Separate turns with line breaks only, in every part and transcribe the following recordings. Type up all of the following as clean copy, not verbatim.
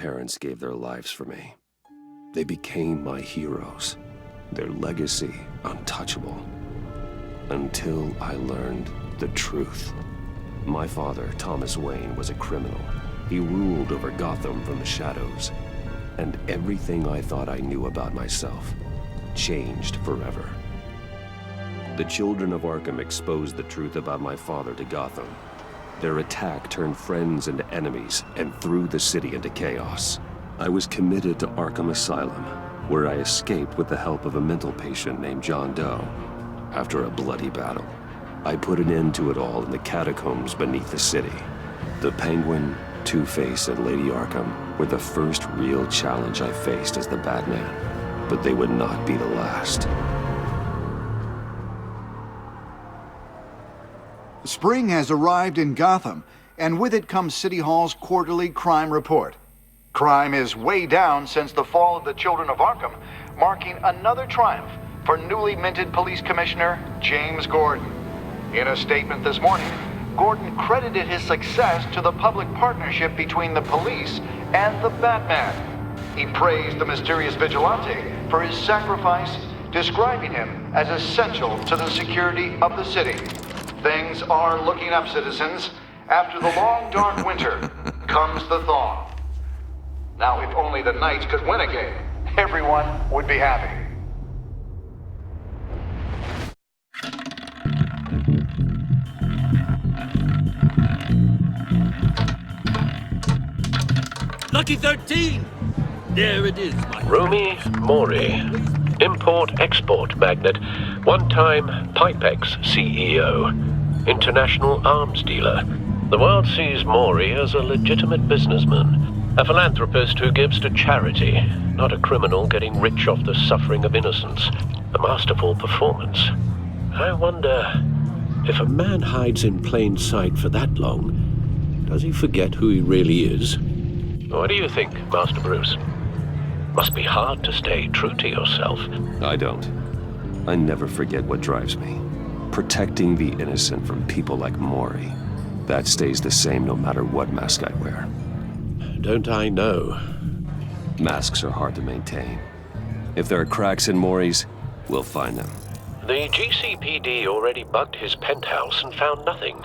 parents gave their lives for me. They became my heroes, their legacy untouchable. Until I learned the truth. My father, Thomas Wayne, was a criminal. He ruled over Gotham from the shadows. And everything I thought I knew about myself changed forever. The children of Arkham exposed the truth about my father to Gotham. Their attack turned friends into enemies and threw the city into chaos. I was committed to Arkham Asylum, where I escaped with the help of a mental patient named John Doe. After a bloody battle, I put an end to it all in the catacombs beneath the city. The Penguin, Two-Face, and Lady Arkham were the first real challenge I faced as the Batman, but they would not be the last.
Spring has arrived in Gotham, and with it comes City Hall's quarterly crime report. Crime is way down since the fall of the Children of Arkham, marking another triumph for newly minted Police Commissioner James Gordon. In a statement this morning, Gordon credited his success to the public partnership between the police and the Batman. He praised the mysterious vigilante for his sacrifice, describing him as essential to the security of the city. Things are looking up, citizens. After the long, dark winter comes the thaw. Now, if only the Knights could win a game, everyone would be happy.
Lucky 13! There it is, my
Rumi Mori, import-export magnate, one-time Pipex CEO, international arms dealer. The world sees Mori as a legitimate businessman, a philanthropist who gives to charity, not a criminal getting rich off the suffering of innocence. A masterful performance. I wonder, if a man hides in plain sight for that long, does he forget who he really is? What do you think, Master Bruce? Must be hard to stay true to yourself.
I don't. I never forget what drives me. Protecting the innocent from people like Mori. That stays the same no matter what mask I wear.
Don't I know?
Masks are hard to maintain. If there are cracks in Mori's, we'll find them.
The GCPD already bugged his penthouse and found nothing.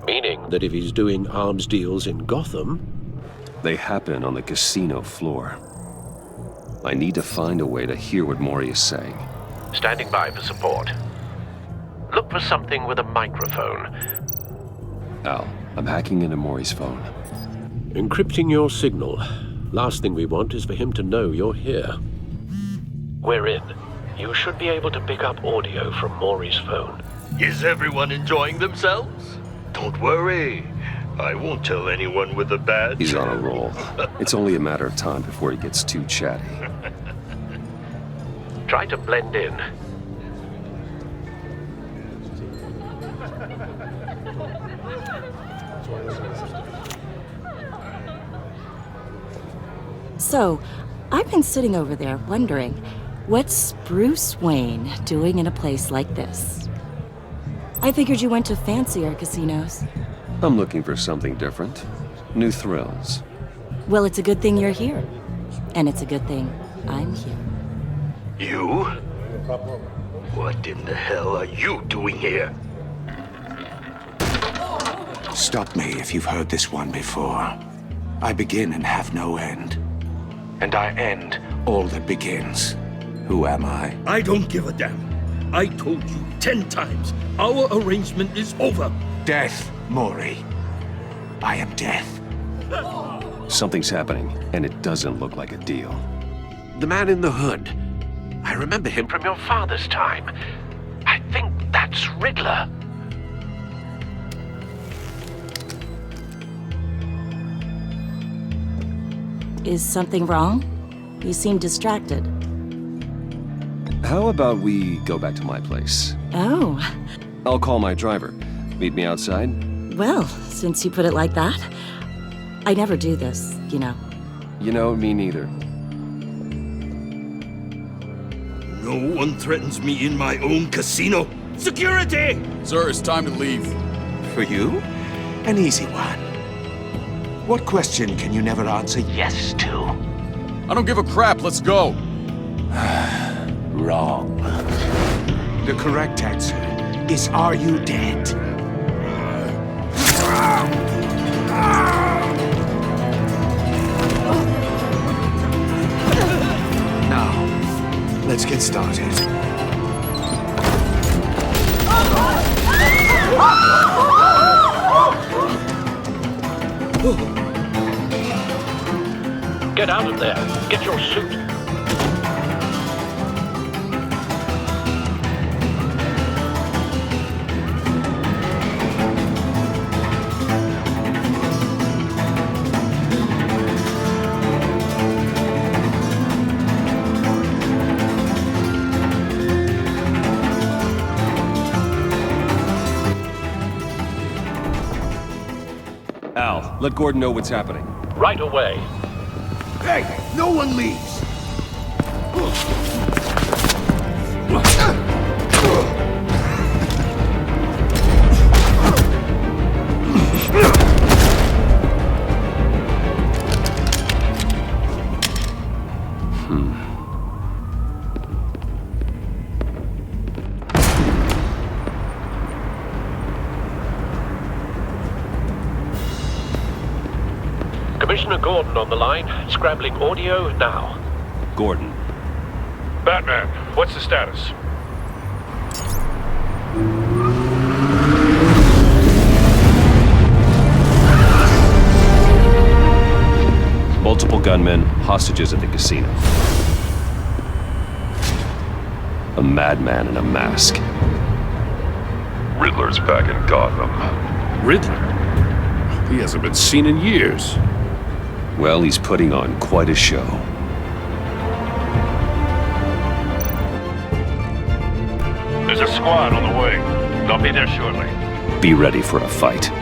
Meaning that if he's doing arms deals in Gotham...
They happen on the casino floor. I need to find a way to hear what Mori is saying.
Standing by for support. Look for something with a microphone.
Al, I'm hacking into Mori's phone.
Encrypting your signal. Last thing we want is for him to know you're here. We're in. You should be able to pick up audio from Mori's phone.
Is everyone enjoying themselves?
Don't worry. I won't tell anyone with a badge.
He's on a roll. It's only a matter of time before he gets too chatty.
Try to blend in.
So, I've been sitting over there wondering, what's Bruce Wayne doing in a place like this? I figured you went to fancier casinos.
I'm looking for something different. New thrills.
Well, it's a good thing you're here. And it's a good thing I'm here.
You? What in the hell are you doing here?
Stop me if you've heard this one before. I begin and have no end. And I end all that begins. Who am I?
I don't give a damn. I told you 10 times. Our arrangement is over.
Death, Mori. I am death.
Something's happening, and it doesn't look like a deal.
The man in the hood. I remember him from your father's time. I think that's Riddler.
Is something wrong? You seem distracted.
How about we go back to my place?
Oh.
I'll call my driver. Meet me outside?
Well, since you put it like that, I never do this, you know.
You know, me neither.
No one threatens me in my own casino. Security!
Sir, it's time to leave.
For you, an easy one. What question can you never answer yes to?
I don't give a crap, let's go!
Wrong. The correct answer is, are you dead? Now, let's get started.
Get out of there. Get your suit.
Al, let Gordon know what's happening.
Right away.
Hey, no one leaves!
Commissioner Gordon on the line. Scrambling audio now.
Gordon.
Batman, what's the status?
Multiple gunmen, hostages at the casino. A madman in a mask.
Riddler's back in Gotham.
Riddler? He hasn't been seen in years.
Well, he's putting on quite a show.
There's a squad on the way. They'll be there shortly.
Be ready for a fight.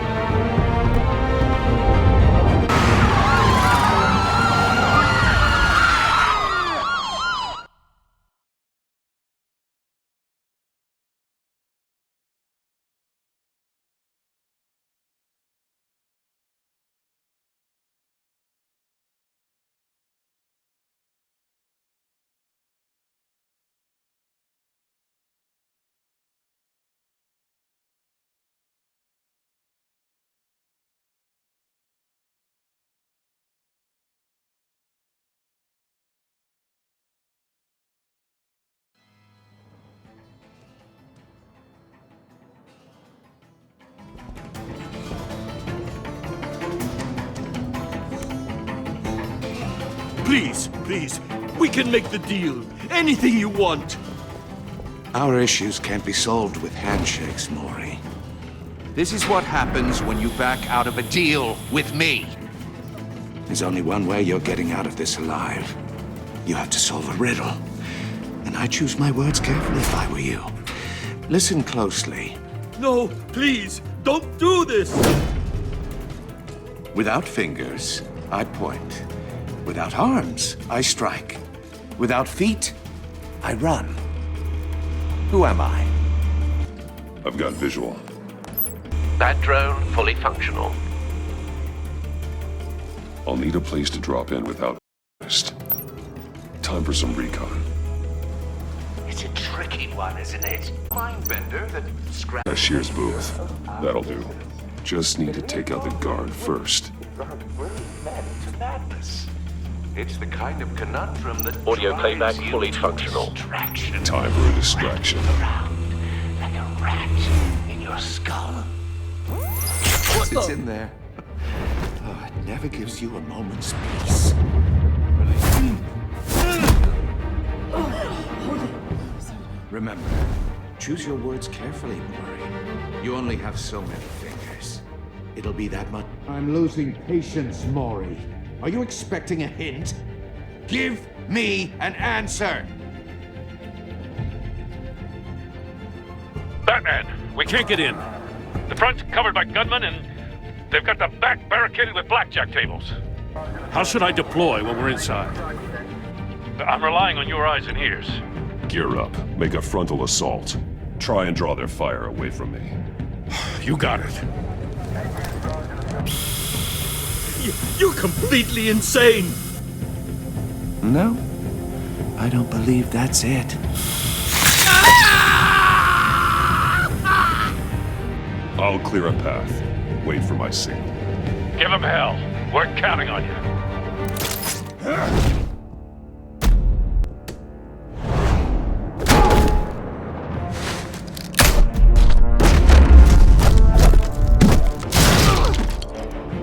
Please, we can make the deal. Anything you want.
Our issues can't be solved with handshakes, Maury.
This is what happens when you back out of a deal with me.
There's only one way you're getting out of this alive. You have to solve a riddle. And I choose my words carefully if I were you. Listen closely.
No, please, don't do this!
Without fingers, I point. Without arms, I strike. Without feet, I run. Who am I?
I've got visual.
That drone fully functional.
I'll need a place to drop in without time for some recon.
It's a tricky one, isn't it? Mindbender that scraps.
Cashier's booth. That'll do. Just need to take out the guard first.
It's the kind of conundrum that
Audio playback fully functional.
Time for a distraction.
Around like a rat in your skull.
It's in there. Oh, it never gives you a moment's peace. Remember, choose your words carefully, Maury. You only have so many fingers. It'll be that much.
I'm losing patience, Maury. Are you expecting a hint?
Give me an answer!
Batman, we can't get in. The front's covered by gunmen and they've got the back barricaded with blackjack tables.
How should I deploy when we're inside?
I'm relying on your eyes and ears. Gear up. Make a frontal assault. Try and draw their fire away from me.
You got it. You're completely insane!
No, I don't believe that's it.
I'll clear a path. Wait for my signal.
Give him hell. We're counting on you.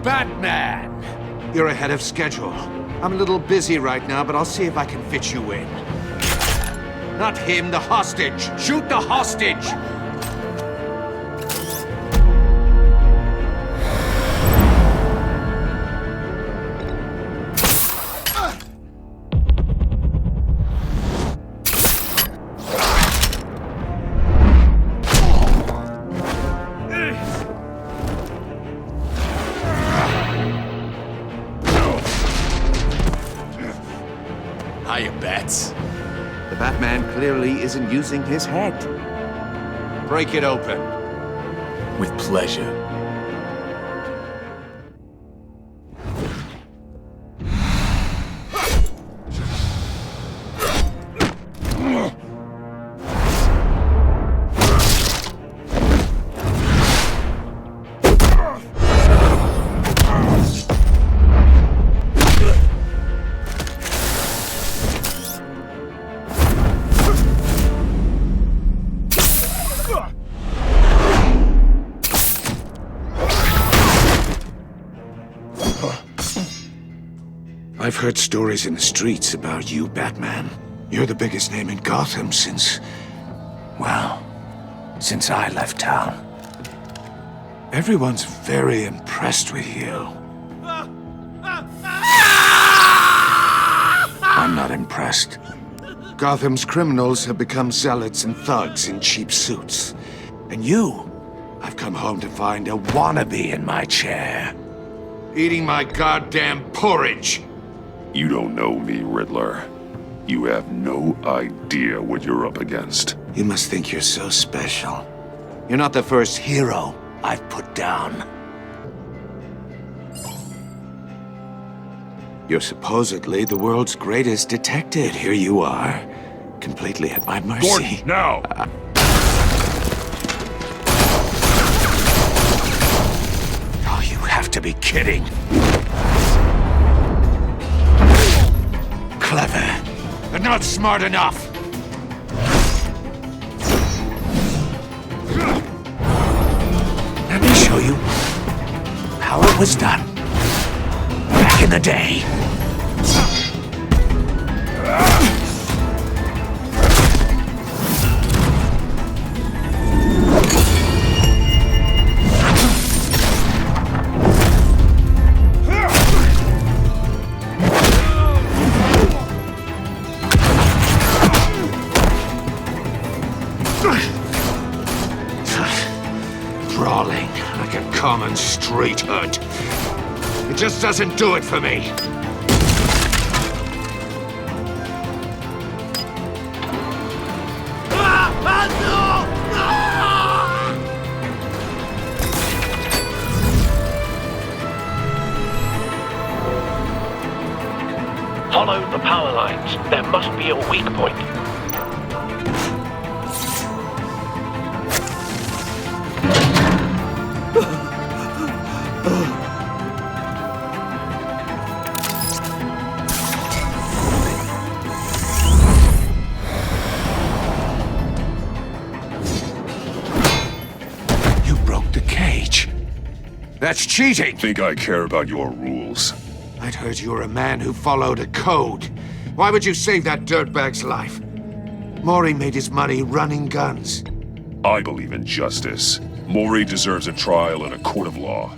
Batman! You're ahead of schedule. I'm a little busy right now, but I'll see if I can fit you in. Not him, the hostage! Shoot the hostage!
Hiya, Bats.
The Batman clearly isn't using his head. Break it open.
With pleasure.
I've heard stories in the streets about you, Batman. You're the biggest name in Gotham since... well, since I left town. Everyone's very impressed with you. I'm not impressed. Gotham's criminals have become zealots and thugs in cheap suits. And you, I've come home to find a wannabe in my chair. Eating my goddamn porridge.
You don't know me, Riddler. You have no idea what you're up against.
You must think you're so special. You're not the first hero I've put down. You're supposedly the world's greatest detective. Here you are, completely at my mercy.
Gordon, now!
Oh, you have to be kidding. Clever, but not smart enough. Let me show you how it was done back in the day. Brawling like a common street hood. It just doesn't do it for me.
Follow the power lines. There must be a weak point.
You broke the cage. That's cheating.
Think I care about your rules?
I'd heard you were a man who followed a code. Why would you save that dirtbag's life? Maury made his money running guns.
I believe in justice. Maury deserves a trial in a court of law.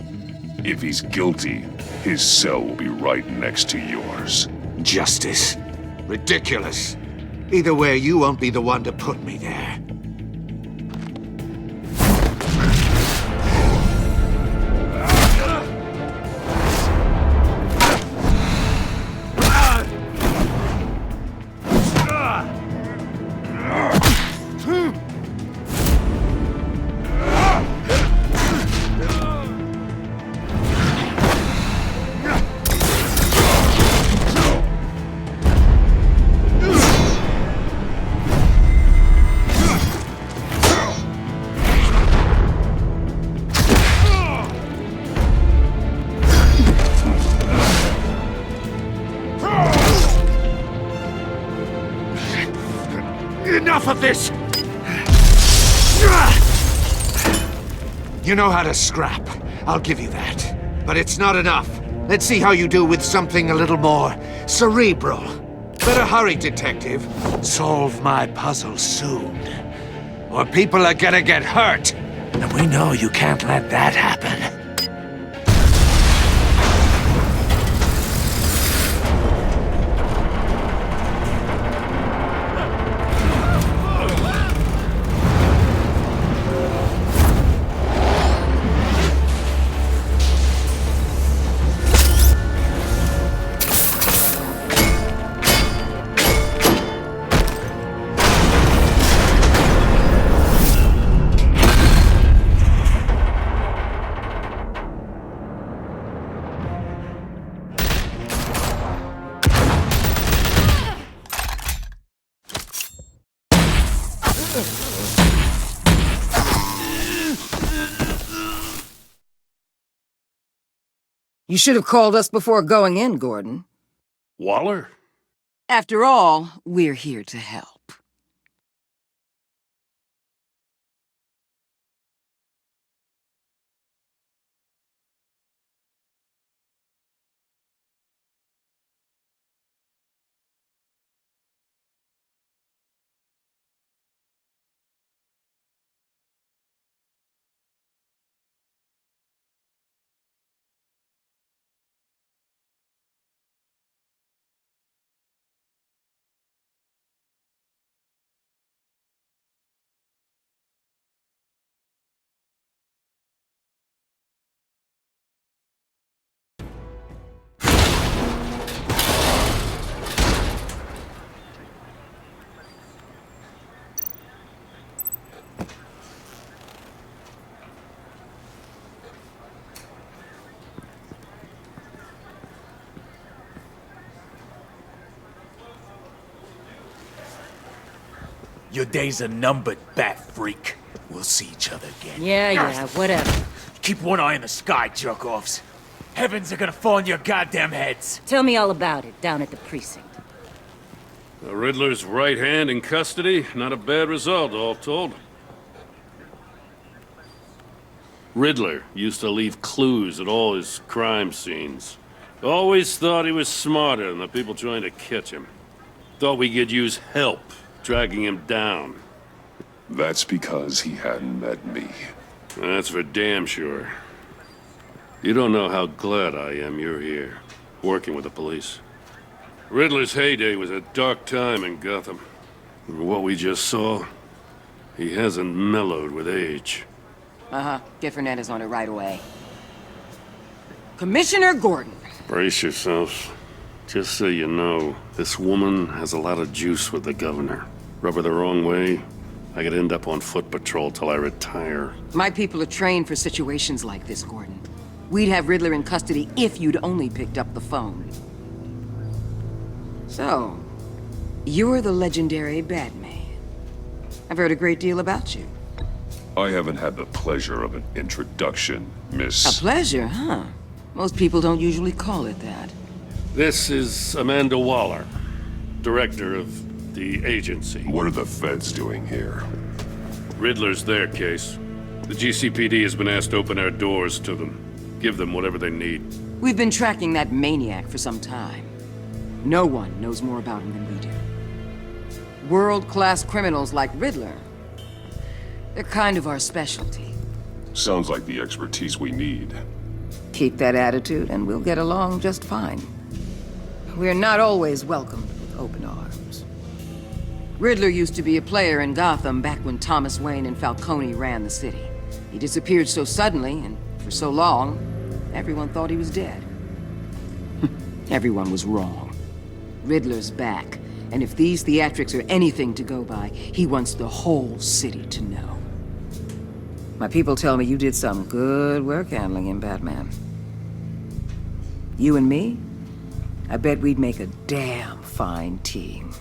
If he's guilty, his cell will be right next to yours.
Justice? Ridiculous. Either way, you won't be the one to put me there. enough of this! You know how to scrap. I'll give you that. But it's not enough. Let's see how you do with something a little more cerebral. Better hurry, detective. Solve my puzzle soon. Or people are gonna get hurt. And we know you can't let that happen.
You should have called us before going in, Gordon.
Waller?
After all, we're here to help.
Your days are numbered, bat freak. We'll see each other again.
Yeah, whatever.
Keep one eye in the sky, jerk-offs. Heavens are gonna fall on your goddamn heads.
Tell me all about it down at the precinct.
The Riddler's right hand in custody. Not a bad result, all told. Riddler used to leave clues at all his crime scenes. Always thought he was smarter than the people trying to catch him. Thought we could use help dragging him down.
That's because he hadn't met me.
That's for damn sure. You don't know how glad I am you're here, working with the police. Riddler's heyday was a dark time in Gotham. What we just saw, he hasn't mellowed with age.
Get Fernandez on it right away. Commissioner Gordon.
Brace yourselves. Just so you know, this woman has a lot of juice with the governor. Rub her the wrong way, I could end up on foot patrol till I retire.
My people are trained for situations like this, Gordon. We'd have Riddler in custody if you'd only picked up the phone. So, you're the legendary Batman. I've heard a great deal about you.
I haven't had the pleasure of an introduction, Miss...
A pleasure, huh? Most people don't usually call it that.
This is Amanda Waller, director of the agency.
What are the feds doing here?
Riddler's their case. The GCPD has been asked to open our doors to them. Give them whatever they need.
We've been tracking that maniac for some time. No one knows more about him than we do. World-class criminals like Riddler. They're kind of our specialty.
Sounds like the expertise we need.
Keep that attitude and we'll get along just fine. We're not always welcomed with open arms. Riddler used to be a player in Gotham back when Thomas Wayne and Falcone ran the city. He disappeared so suddenly and for so long, everyone thought he was dead. Everyone was wrong. Riddler's back, and if these theatrics are anything to go by, he wants the whole city to know. My people tell me you did some good work handling him, Batman. You and me? I bet we'd make a damn fine team.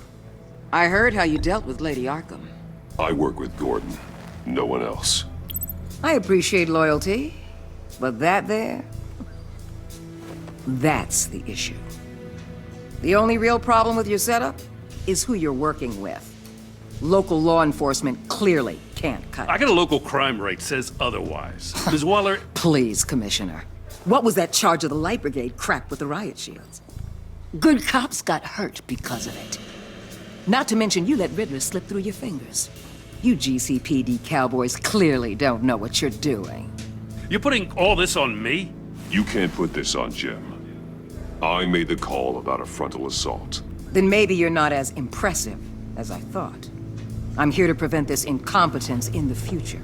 I heard how you dealt with Lady Arkham.
I work with Gordon. No one else.
I appreciate loyalty, but that there... that's the issue. The only real problem with your setup is who you're working with. Local law enforcement clearly can't cut
I
it.
got a local crime rate says otherwise. Ms. Waller,
Please, Commissioner. What was that charge of the Light Brigade crap with the riot shields? Good cops got hurt because of it. Not to mention you let Riddler slip through your fingers. You GCPD cowboys clearly don't know what you're doing.
you're putting all this on me?
You can't put this on Jim. I made the call about a frontal assault.
Then maybe you're not as impressive as I thought. I'm here to prevent this incompetence in the future.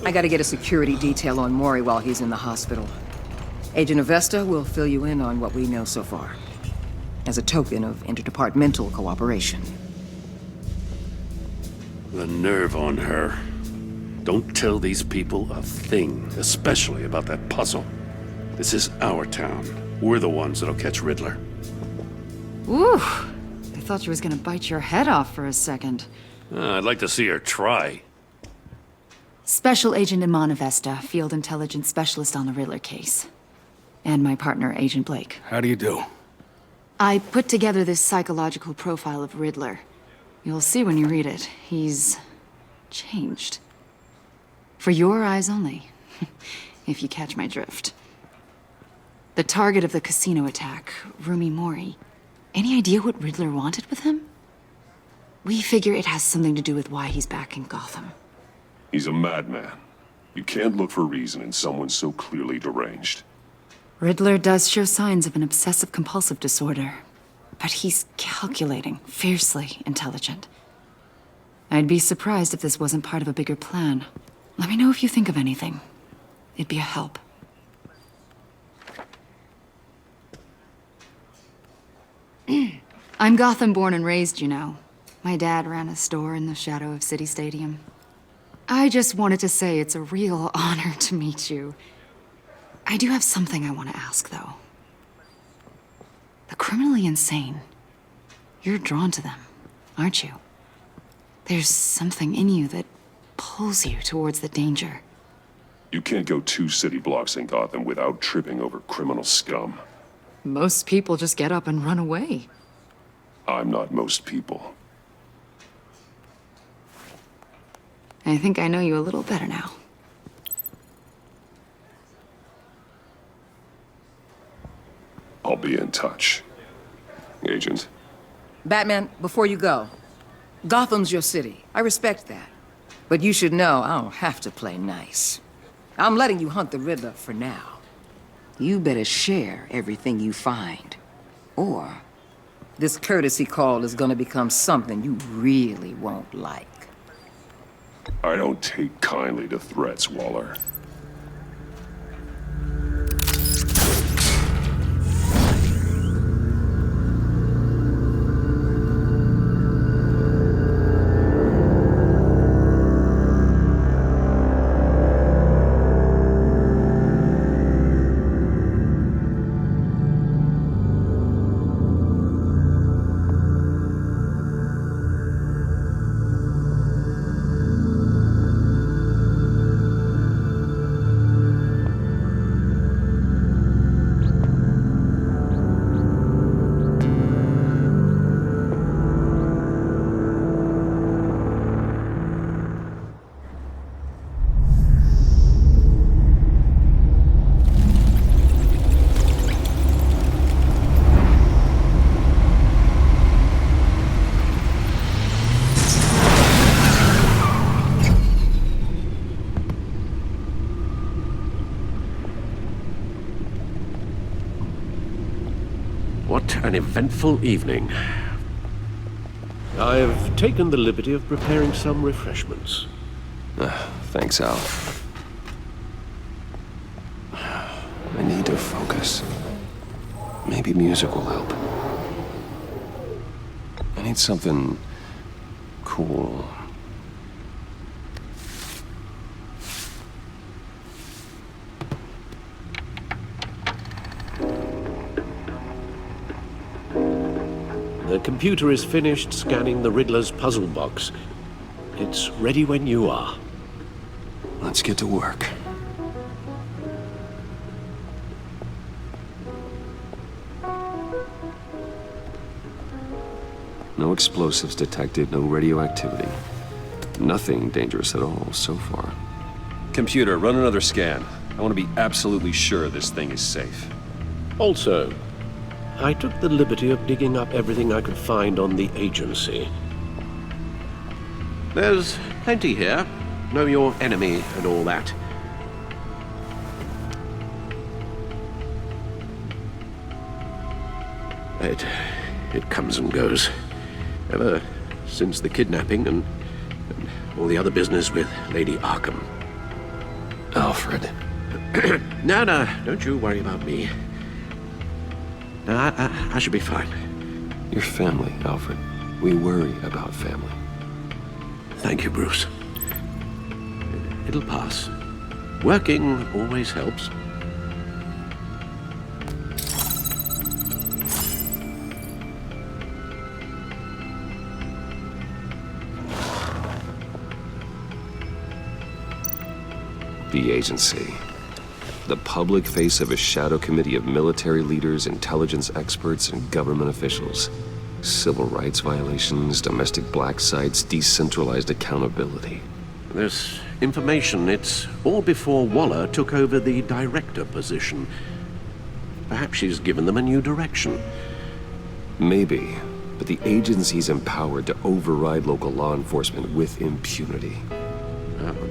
I gotta get a security detail on Maury while he's in the hospital. Agent Avesta will fill you in on what we know so far, as a token of interdepartmental cooperation.
The nerve on her. Don't tell these people a thing, especially about that puzzle. This is our town. We're the ones that'll catch Riddler.
Ooh, I thought she was gonna bite your head off for a second.
I'd like to see her try.
Special Agent Iman Avesta, Field Intelligence Specialist on the Riddler case. And my partner, Agent Blake.
How do you do?
I put together this psychological profile of Riddler. You'll see when you read it. He's changed. For your eyes only, if you catch my drift. The target of the casino attack, Rumi Mori. Any idea what Riddler wanted with him? We figure it has something to do with why he's back in Gotham.
He's a madman. You can't look for reason in someone so clearly deranged.
Riddler does show signs of an obsessive-compulsive disorder, but he's calculating, fiercely intelligent. I'd be surprised if this wasn't part of a bigger plan. Let me know if you think of anything. It'd be a help. I'm Gotham born and raised, you know. My dad ran a store in the shadow of City Stadium. I just wanted to say it's a real honor to meet you. I do have something I want to ask, though. The criminally insane. You're drawn to them, aren't you? There's something in you that pulls you towards the danger.
You can't go 2 city blocks in Gotham without tripping over criminal scum.
Most people just get up and run away.
I'm not most people.
I think I know you a little better now.
I'll be in touch. Agent.
Batman, before you go, Gotham's your city. I respect that. But you should know I don't have to play nice. I'm letting you hunt the Riddler for now. You better share everything you find. Or this courtesy call is gonna become something you really won't like.
I don't take kindly to threats, Waller.
What an eventful evening. I've taken the liberty of preparing some refreshments.
Thanks, Al. I need to focus. Maybe music will help. I need something cool.
The computer is finished scanning the Riddler's puzzle box. It's ready when you are.
Let's get to work. No explosives detected, no radioactivity. Nothing dangerous at all so far.
Computer, run another scan. I want to be absolutely sure this thing is safe.
Also, I took the liberty of digging up everything I could find on the agency. There's plenty here. Know your enemy and all that. It comes and goes. Ever since the kidnapping and all the other business with Lady Arkham.
Alfred.
No, don't you worry about me. No, I should be fine.
Your family, Alfred. We worry about family.
Thank you, Bruce. It'll pass. Working always helps.
The agency. The public face of a shadow committee of military leaders, intelligence experts, and government officials. Civil rights violations, domestic black sites, decentralized accountability.
This information, it's all before Waller took over the director position. Perhaps she's given them a new direction.
Maybe, but the agency's empowered to override local law enforcement with impunity.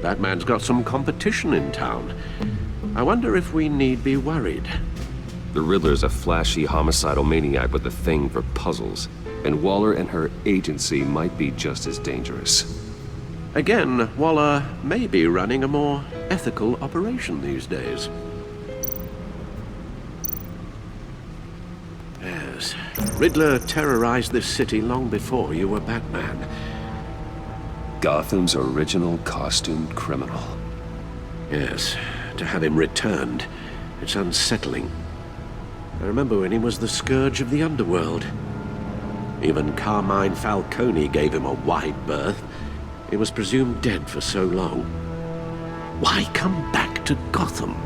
Batman's got some competition in town. I wonder if we need be worried.
The Riddler's a flashy homicidal maniac with a thing for puzzles, and Waller and her agency might be just as dangerous.
Again, Waller may be running a more ethical operation these days. Yes, Riddler terrorized this city long before you were Batman.
Gotham's original costumed criminal.
Yes, to have him returned, it's unsettling. I remember when he was the scourge of the underworld. Even Carmine Falcone gave him a wide berth. He was presumed dead for so long. Why come back to Gotham?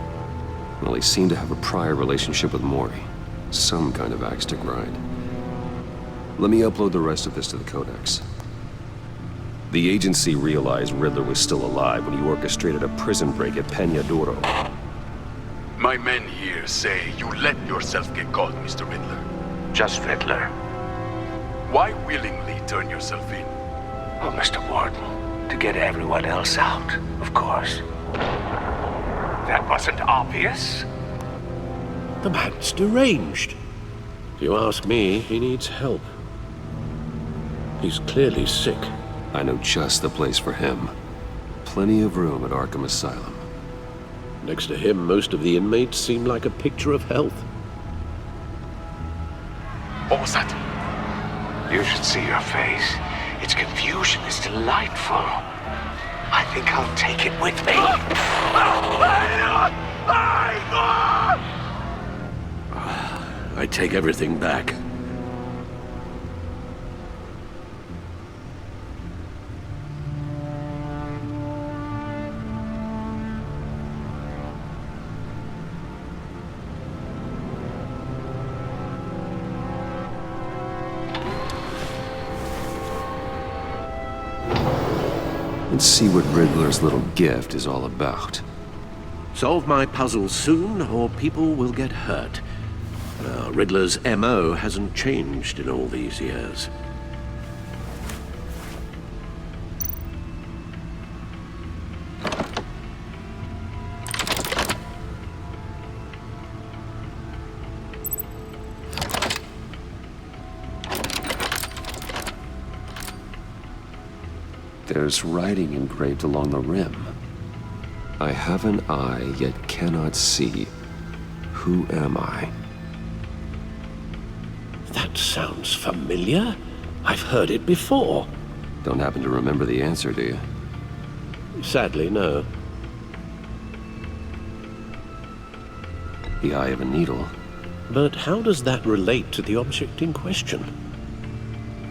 Well, he seemed to have a prior relationship with Mori. Some kind of axe to grind. Let me upload the rest of this to the Codex. The agency realized Riddler was still alive when he orchestrated a prison break at Peña Duro.
My men here say you let yourself get caught, Mr. Riddler.
Just Riddler.
Why willingly turn yourself in?
Oh, Mr. Warden, to get everyone else out, of course. That wasn't obvious.
The man's deranged. If you ask me, he needs help. He's clearly sick.
I know just the place for him. Plenty of room at Arkham Asylum.
Next to him, most of the inmates seem like a picture of health.
What was that?
You should see your face. Its confusion is delightful. I think I'll take it with me.
I take everything back.
Let's see what Riddler's little gift is all about.
Solve my puzzle soon, or people will get hurt. Riddler's MO hasn't changed in all these years.
There's writing engraved along the rim. I have an eye, yet cannot see. Who am I?
That sounds familiar. I've heard it before.
Don't happen to remember the answer, do you?
Sadly, no.
The eye of a needle.
But how does that relate to the object in question?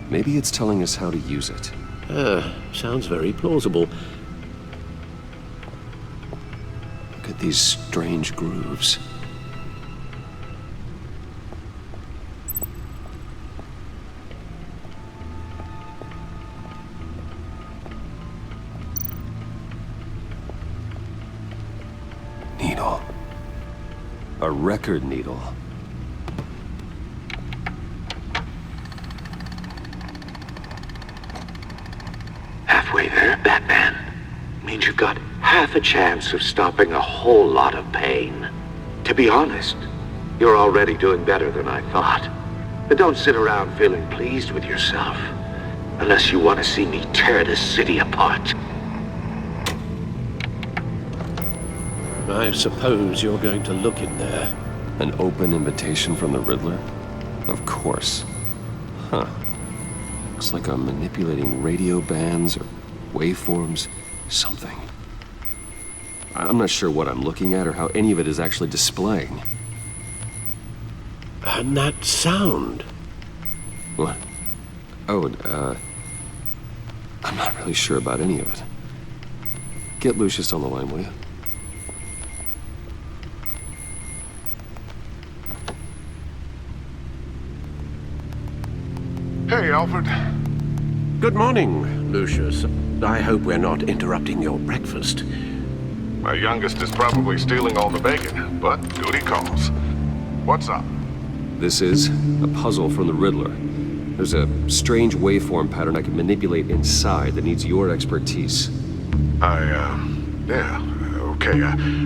Maybe it's telling us how to use it.
Sounds very plausible.
Look at these strange grooves. record needle.
Halfway there, Batman. Means you've got half a chance of stopping a whole lot of pain. To be honest, you're already doing better than I thought. But don't sit around feeling pleased with yourself. Unless you want to see me tear this city apart.
I suppose you're going to look in there.
An open invitation from the Riddler? Of course. Huh. Looks like I'm manipulating radio bands or waveforms, something. I'm not sure what I'm looking at or how any of it is actually displaying.
And that sound.
What? Oh, I'm not really sure about any of it. Get Lucius on the line, will you?
Hey, Alfred.
Good morning, Lucius. I hope we're not interrupting your breakfast.
My youngest is probably stealing all the bacon, but duty calls. What's up?
This is a puzzle from the Riddler. There's a strange waveform pattern I can manipulate inside that needs your expertise.
Yeah, okay.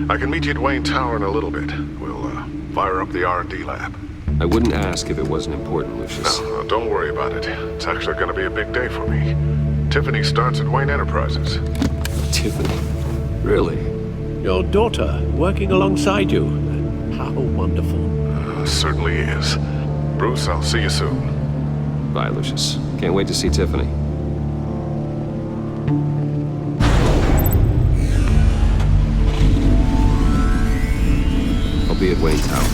I can meet you at Wayne Tower in a little bit. We'll, fire up the R&D lab.
I wouldn't ask if it wasn't important, Lucius.
No, don't worry about it. It's actually gonna be a big day for me. Tiffany starts at Wayne Enterprises.
Tiffany? Really?
Your daughter working alongside you. How wonderful.
Certainly is. Bruce, I'll see you soon.
Bye, Lucius. Can't wait to see Tiffany. I'll be at Wayne Tower.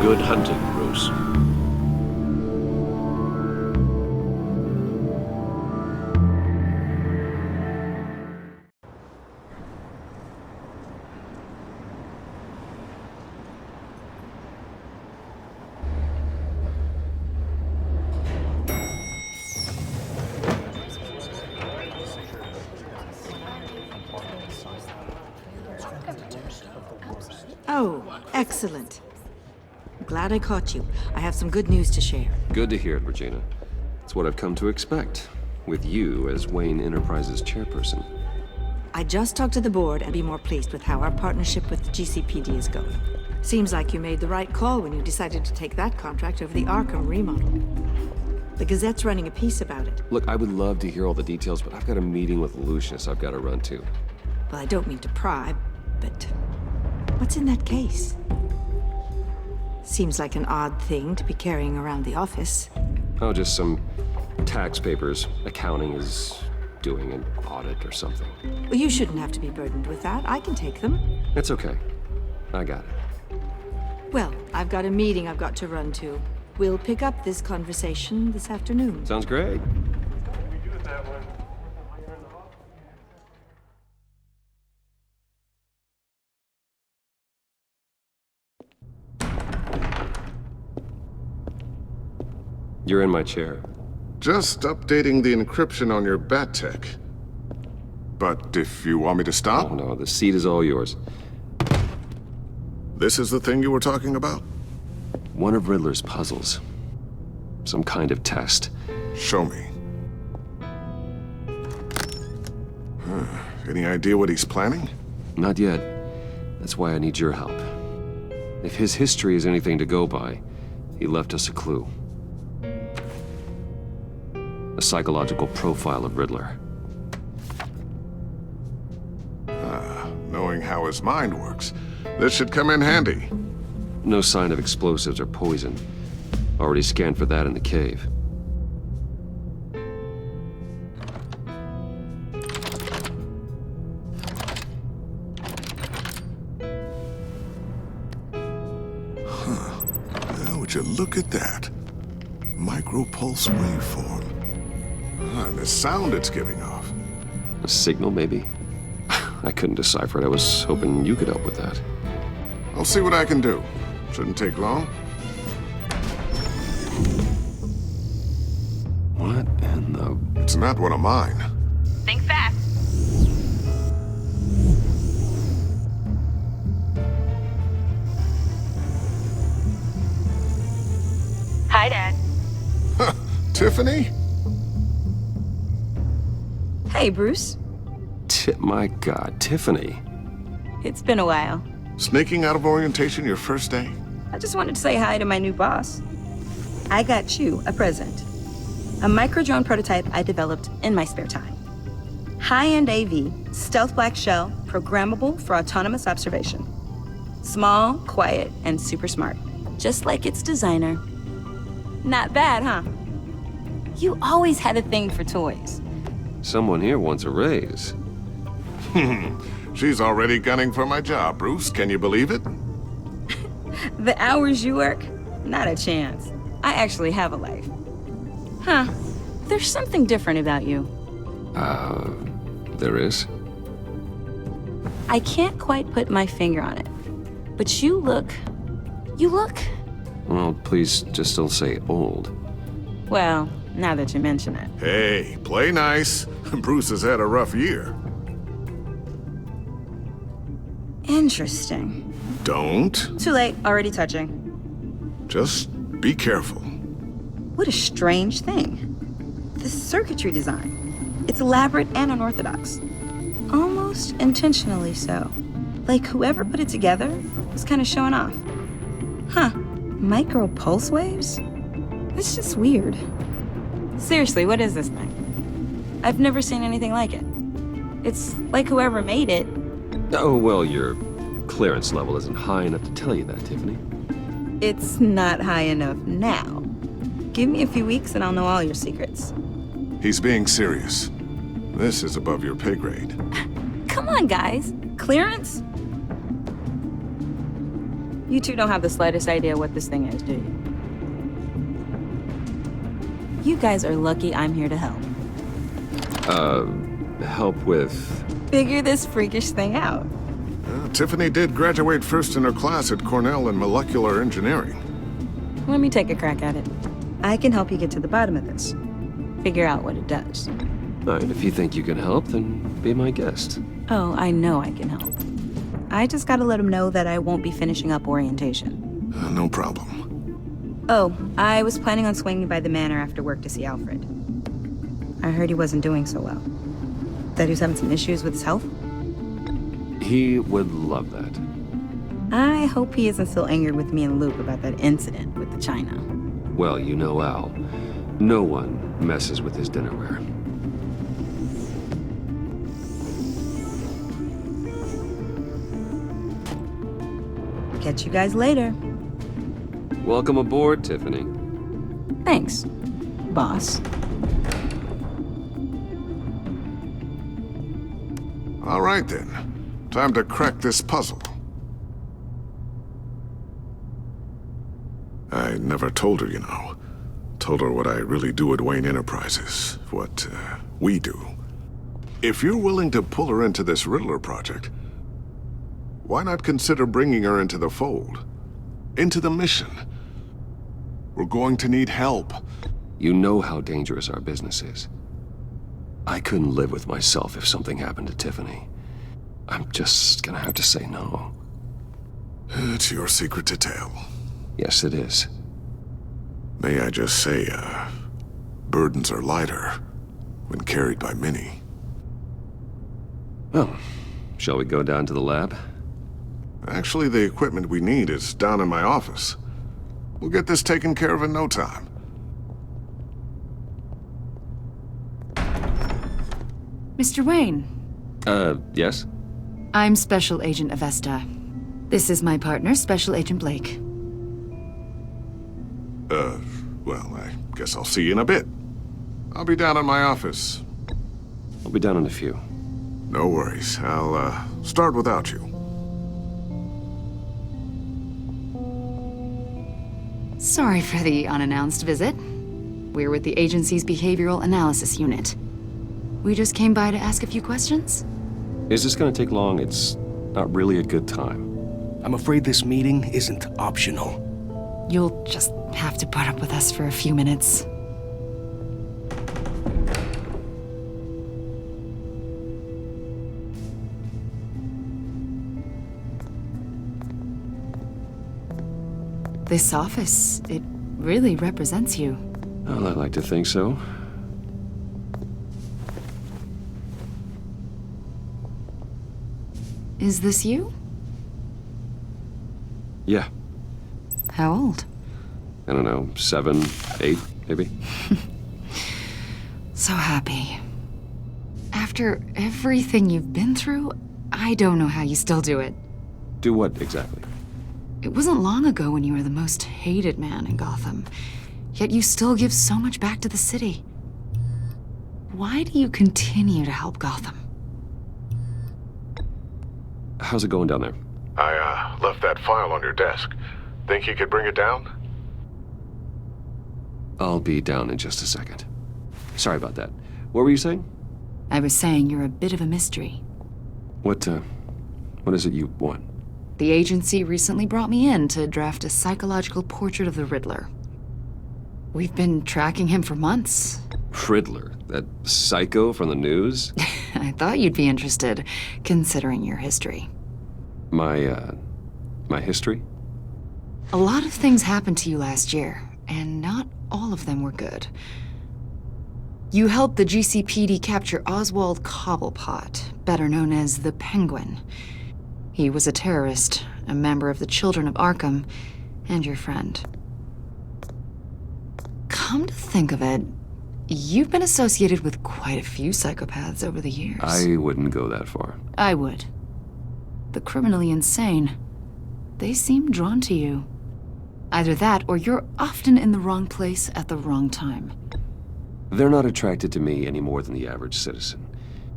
Good hunting, Bruce.
Oh, excellent. Glad I caught you. I have some good news to share.
Good to hear it, Regina. It's what I've come to expect, with you as Wayne Enterprises chairperson.
I just talked to the board and be more pleased with how our partnership with the GCPD is going. Seems like you made the right call when you decided to take that contract over the Arkham remodel. The Gazette's running a piece about it.
Look, I would love to hear all the details, but I've got a meeting with Lucius I've got to run to.
Well, I don't mean to pry, but what's in that case? Seems like an odd thing to be carrying around the office.
Oh, just some tax papers. Accounting is doing an audit or something.
Well, you shouldn't have to be burdened with that. I can take them.
It's okay. I got it.
Well, I've got a meeting I've got to run to. We'll pick up this conversation this afternoon.
Sounds great. You're in my chair.
Just updating the encryption on your bat tech. But if you want me to stop?
Oh, no, the seat is all yours.
This is the thing you were talking about?
One of Riddler's puzzles. Some kind of test.
Show me. Any idea what he's planning?
Not yet. That's why I need your help. If his history is anything to go by, he left us a clue. A psychological profile of Riddler.
Knowing how his mind works, this should come in handy.
No sign of explosives or poison. Already scanned for that in the cave.
Now, would you look at that? Micropulse waveform. And the sound it's giving off.
A signal, maybe? I couldn't decipher it. I was hoping you could help with that.
I'll see what I can do. Shouldn't take long.
What in the...
It's not one of mine.
Think fast. Hi, Dad.
Tiffany?
Hey, Bruce.
My God, Tiffany.
It's been a while.
Sneaking out of orientation your first day?
I just wanted to say hi to my new boss. I got you a present. A micro-drone prototype I developed in my spare time. High-end AV, stealth black shell, programmable for autonomous observation. Small, quiet, and super smart. Just like its designer. Not bad, huh? You always had a thing for toys.
Someone here wants a raise.
She's already gunning for my job, Bruce. Can you believe it?
The hours you work? Not a chance. I actually have a life. Huh. There's something different about you.
There is?
I can't quite put my finger on it. But you look...
Well, please just don't say old.
Well, now that you mention it.
Hey, play nice. Bruce has had a rough year.
Interesting.
Don't.
Too late, already touching.
Just be careful.
What a strange thing. The circuitry design. It's elaborate and unorthodox. Almost intentionally so. Like whoever put it together was kind of showing off. Huh. Micro pulse waves? It's just weird. Seriously, what is this thing? I've never seen anything like it. It's like whoever made it.
Oh, well, your clearance level isn't high enough to tell you that, Tiffany.
It's not high enough now. Give me a few weeks and I'll know all your secrets.
He's being serious. This is above your pay grade.
Come on, guys. Clearance? You two don't have the slightest idea what this thing is, do you? You guys are lucky I'm here to help.
Help with...
Figure this freakish thing out.
Tiffany did graduate first in her class at Cornell in molecular engineering.
Let me take a crack at it. I can help you get to the bottom of this. Figure out what it does.
All right, if you think you can help, then be my guest.
Oh, I know I can help. I just gotta let him know that I won't be finishing up orientation.
No problem.
Oh, I was planning on swinging by the manor after work to see Alfred. I heard he wasn't doing so well. That he was having some issues with his health?
He would love that.
I hope he isn't still angered with me and Luke about that incident with the china.
Well, you know Al. No one messes with his dinnerware.
Catch you guys later.
Welcome aboard, Tiffany.
Thanks, boss.
All right, then. Time to crack this puzzle. I never told her, you know. Told her what I really do at Wayne Enterprises. What, we do. If you're willing to pull her into this Riddler project, why not consider bringing her into the fold? Into the mission? We're going to need help.
You know how dangerous our business is. I couldn't live with myself if something happened to Tiffany. I'm just gonna have to say no.
It's your secret to tell.
Yes, it is.
May I just say, burdens are lighter when carried by many.
Well, shall we go down to the lab?
Actually, the equipment we need is down in my office. We'll get this taken care of in no time.
Mr. Wayne.
Yes?
I'm Special Agent Avesta. This is my partner, Special Agent Blake.
Well, I guess I'll see you in a bit. I'll be down in my office.
I'll be down in a few.
No worries. I'll, start without you.
Sorry for the unannounced visit. We're with the agency's Behavioral Analysis Unit. We just came by to ask a few questions.
Is this gonna take long? It's not really a good time.
I'm afraid this meeting isn't optional.
You'll just have to put up with us for a few minutes. This office, it really represents you.
Well, I like to think so.
Is this you?
Yeah.
How old?
I don't know, 7, 8, maybe?
So happy. After everything you've been through, I don't know how you still do it.
Do what, exactly?
It wasn't long ago when you were the most hated man in Gotham, yet you still give so much back to the city. Why do you continue to help Gotham?
How's it going down there?
I left that file on your desk. Think you could bring it down?
I'll be down in just a second. Sorry about that. What were you saying?
I was saying you're a bit of a mystery.
What is it you want?
The agency recently brought me in to draft a psychological portrait of the Riddler. We've been tracking him for months.
Riddler? That psycho from the news?
I thought you'd be interested, considering your history.
My history?
A lot of things happened to you last year, and not all of them were good. You helped the GCPD capture Oswald Cobblepot, better known as the Penguin. He was a terrorist, a member of the Children of Arkham, and your friend. Come to think of it, you've been associated with quite a few psychopaths over the years.
I wouldn't go that far.
I would. The criminally insane. They seem drawn to you. Either that, or you're often in the wrong place at the wrong time.
They're not attracted to me any more than the average citizen.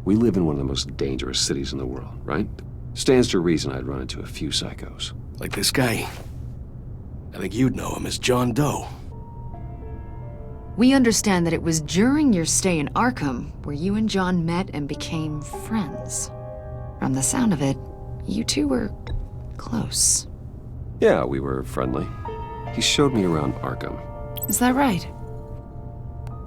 We live in one of the most dangerous cities in the world, right? Stands to reason I'd run into a few psychos.
Like this guy. I think you'd know him as John Doe.
We understand that it was during your stay in Arkham where you and John met and became friends. From the sound of it, you two were close.
Yeah, we were friendly. He showed me around Arkham.
Is that right?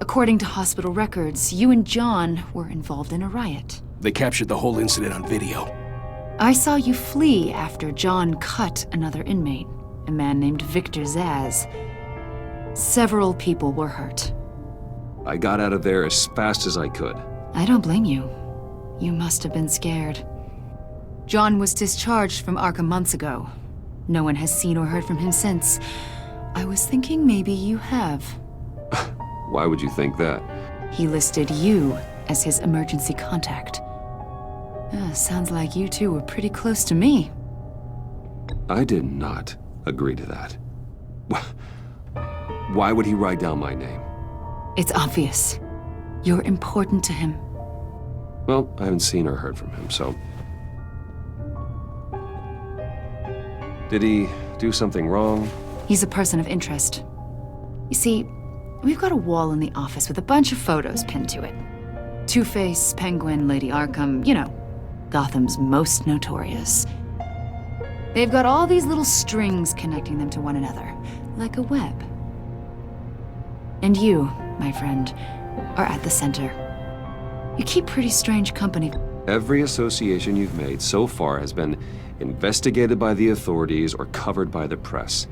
According to hospital records, you and John were involved in a riot.
They captured the whole incident on video.
I saw you flee after John cut another inmate, a man named Victor Zaz. Several people were hurt.
I got out of there as fast as I could.
I don't blame you. You must have been scared. John was discharged from Arkham months ago. No one has seen or heard from him since. I was thinking maybe you have.
Why would you think that?
He listed you as his emergency contact. Sounds like you two were pretty close to me.
I did not agree to that. Why would he write down my name?
It's obvious. You're important to him.
Well, I haven't seen or heard from him, so... Did he do something wrong?
He's a person of interest. You see, we've got a wall in the office with a bunch of photos pinned to it. Two-Face, Penguin, Lady Arkham, you know, Gotham's most notorious. They've got all these little strings connecting them to one another, like a web. And you, my friend, are at the center. You keep pretty strange company.
Every association you've made so far has been investigated by the authorities or covered by the press.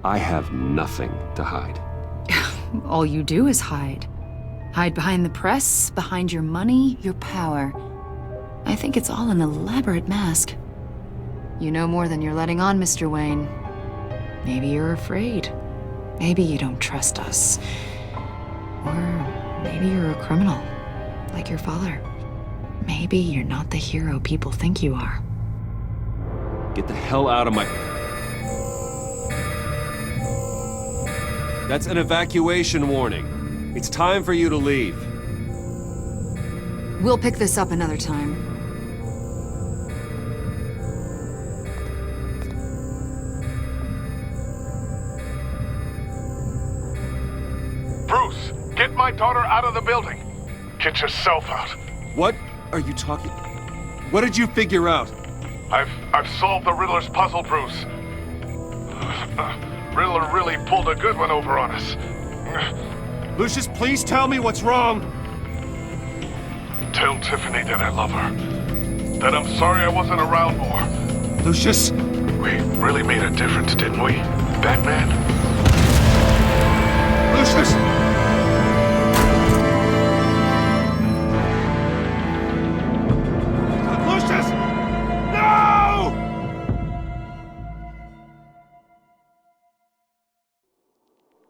I have nothing to hide.
All you do is hide. Hide behind the press, behind your money, your power. I think it's all an elaborate mask. You know more than you're letting on, Mr. Wayne. Maybe you're afraid. Maybe you don't trust us. Or maybe you're a criminal, like your father. Maybe you're not the hero people think you are.
Get the hell out of my... That's an evacuation warning. It's time for you to leave.
We'll pick this up another time.
Bruce, get my daughter out of the building. Get yourself out.
What are you talking... What did you figure out?
I've solved the Riddler's puzzle, Bruce. Riddler really pulled a good one over on us.
Lucius, please tell me what's wrong.
Tell Tiffany that I love her. That I'm sorry I wasn't around more.
Lucius!
We really made a difference, didn't we, Batman?
Lucius! Lucius! No!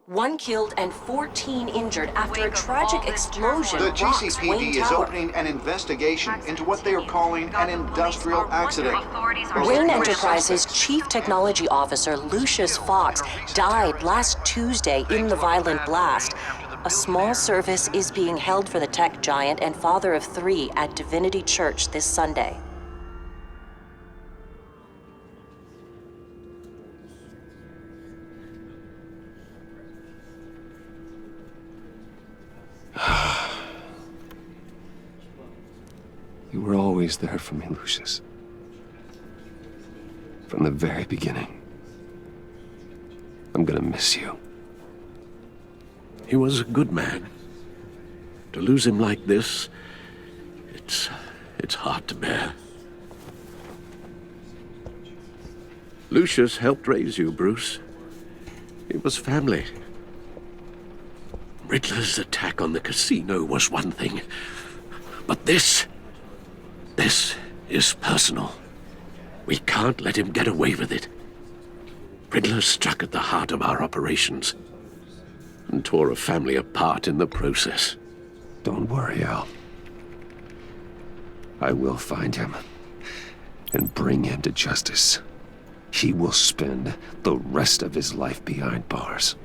One killed and 14 injured after a tragic explosion
The
rocks
GCPD
Wayne
is
Tower.
opening an investigation into what they are calling an industrial accident.
Wayne Enterprises' Chief Technology Officer Lucius Fox died last Tuesday in the violent blast. A small service is being held for the tech giant and father of 3 at Divinity Church this Sunday.
You were always there for me, Lucius. From the very beginning. I'm gonna miss you.
He was a good man. To lose him like this, it's hard to bear. Lucius helped raise you, Bruce. It was family. Riddler's attack on the casino was one thing, but this is personal. We can't let him get away with it. Riddler struck at the heart of our operations and tore a family apart in the process.
Don't worry, Al. I will find him and bring him to justice. He will spend the rest of his life behind bars.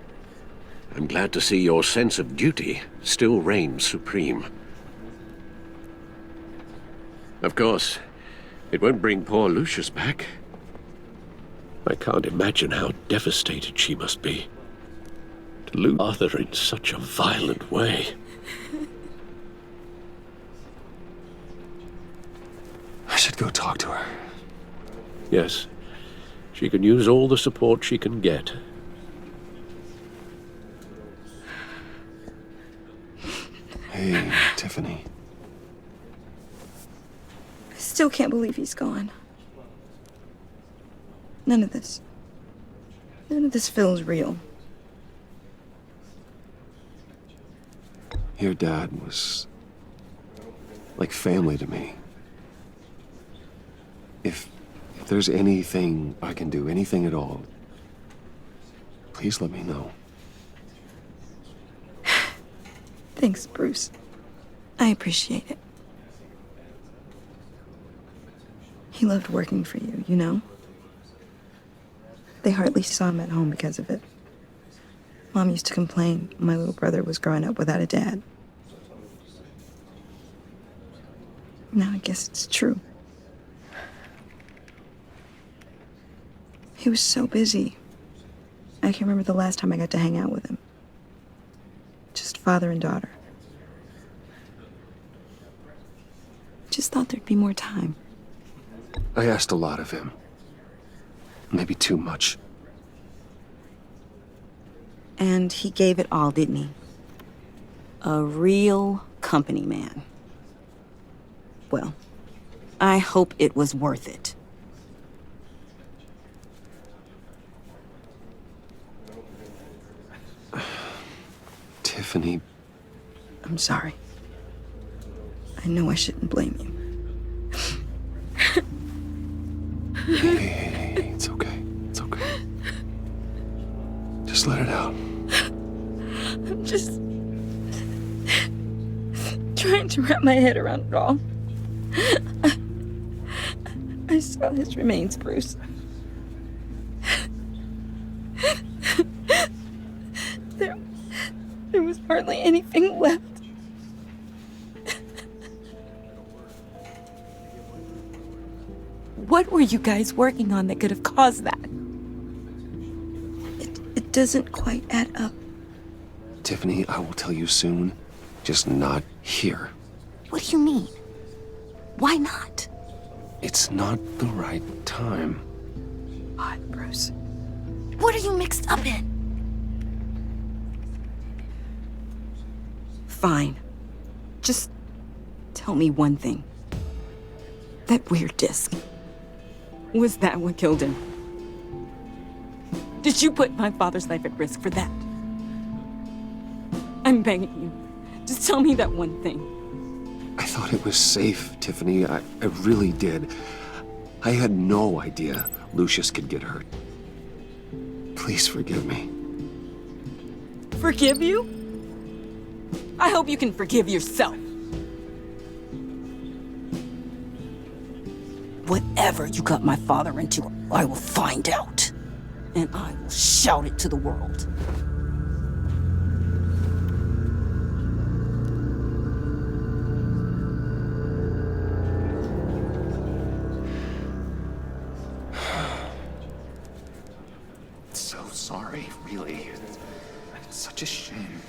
I'm glad to see your sense of duty still reigns supreme. Of course, it won't bring poor Lucius back. I can't imagine how devastated she must be to lose Arthur in such a violent way.
I should go talk to her.
Yes, she can use all the support she can get.
Hey, Tiffany.
I still can't believe he's gone. None of this feels real.
Your dad was like family to me. If there's anything I can do, anything at all, please let me know.
Thanks, Bruce. I appreciate it. He loved working for you, you know? They hardly saw him at home because of it. Mom used to complain my little brother was growing up without a dad. Now I guess it's true. He was so busy. I can't remember the last time I got to hang out with him. Just father and daughter. Just thought there'd be more time.
I asked a lot of him. Maybe too much.
And he gave it all, didn't he? A real company man. Well, I hope it was worth it.
Tiffany.
I'm sorry. I know I shouldn't blame you.
Hey, it's okay. It's okay. Just let it out.
I'm just trying to wrap my head around it all. I saw his remains, Bruce. There was hardly anything left. What were you guys working on that could have caused that? It doesn't quite add up.
Tiffany, I will tell you soon. Just not here.
What do you mean? Why not?
It's not the right time.
Odd, Bruce. What are you mixed up in? Fine. Just tell me one thing. That weird disc. Was that what killed him? Did you put my father's life at risk for that?
I'm begging you. Just tell me that one thing.
I thought it was safe, Tiffany. I really did. I had no idea Lucius could get hurt. Please forgive me.
Forgive you? I hope you can forgive yourself. Whatever you got my father into, I will find out. And I will shout it to the world.
So sorry, really. It's such a shame.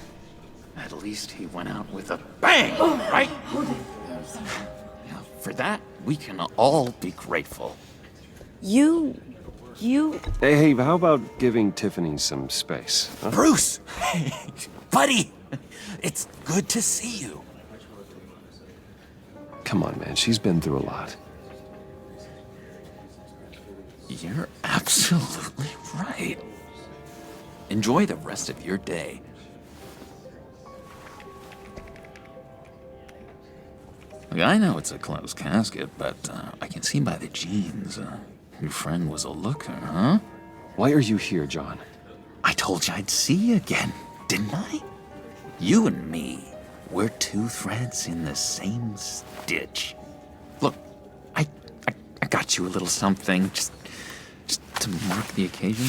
At least he went out with a bang, right? Now, for that, we can all be grateful.
You...
Hey, how about giving Tiffany some space? Huh?
Bruce! Buddy! It's good to see you.
Come on, man. She's been through a lot.
You're absolutely right. Enjoy the rest of your day. Look, I know it's a closed casket, but I can see by the jeans, your friend was a looker, huh?
Why are you here, John?
I told you I'd see you again, didn't I? You and me, we're two threads in the same stitch. Look, I got you a little something, just to mark the occasion.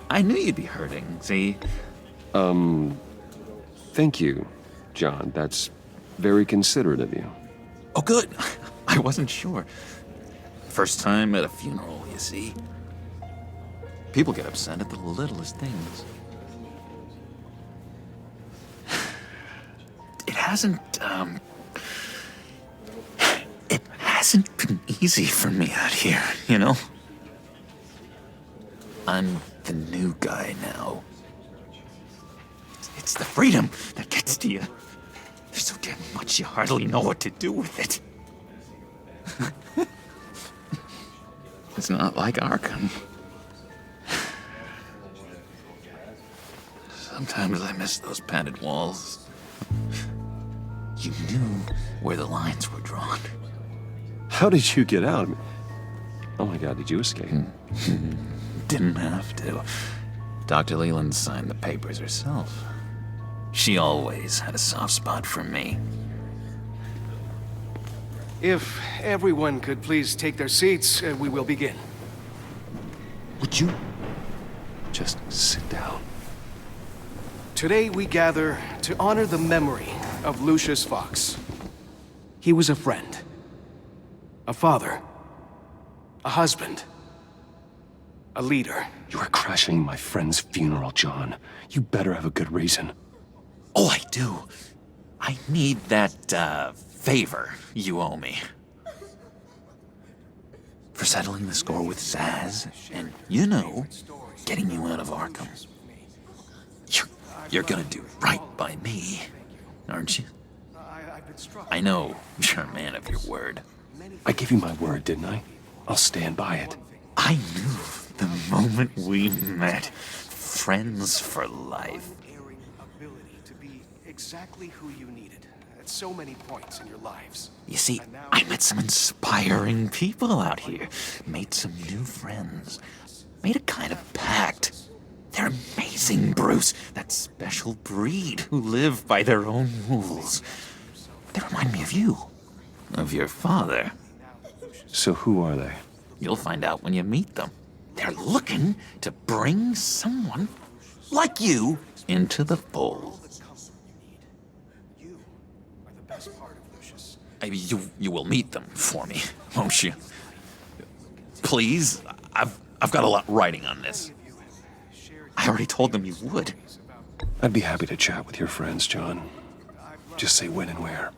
I knew you'd be hurting, see?
Thank you, John. That's very considerate of you.
Oh, good. I wasn't sure. First time at a funeral, you see? People get upset at the littlest things. It hasn't been easy for me out here, you know? I'm the new guy now. It's the freedom that gets to you. There's so damn much you hardly know what to do with it. It's not like Arkham. Sometimes I miss those padded walls. You knew where the lines were drawn.
How did you get out? Oh my God, did you escape?
Didn't have to. Dr. Leland signed the papers herself. She always had a soft spot for me.
If everyone could please take their seats, we will begin.
Would you just sit down?
Today we gather to honor the memory of Lucius Fox. He was a friend, a father, a husband, a leader.
You are crashing my friend's funeral, John. You better have a good reason.
Oh, I do. I need that, favor you owe me. For settling the score with Zaz, and, you know, getting you out of Arkham. You're gonna do right by me, aren't you? I know you're a man of your word.
I gave you my word, didn't I? I'll stand by it.
I knew the moment we met. Friends for life.
Exactly who you needed at so many points in your lives.
You see, I met some inspiring people out here. Made some new friends. Made a kind of pact. They're amazing, Bruce. That special breed who live by their own rules. They remind me of you. Of your father.
So who are they?
You'll find out when you meet them. They're looking to bring someone like you into the fold. You will meet them for me, won't you? Please, I've got a lot riding on this. I already told them you would.
I'd be happy to chat with your friends, John. Just say when and where.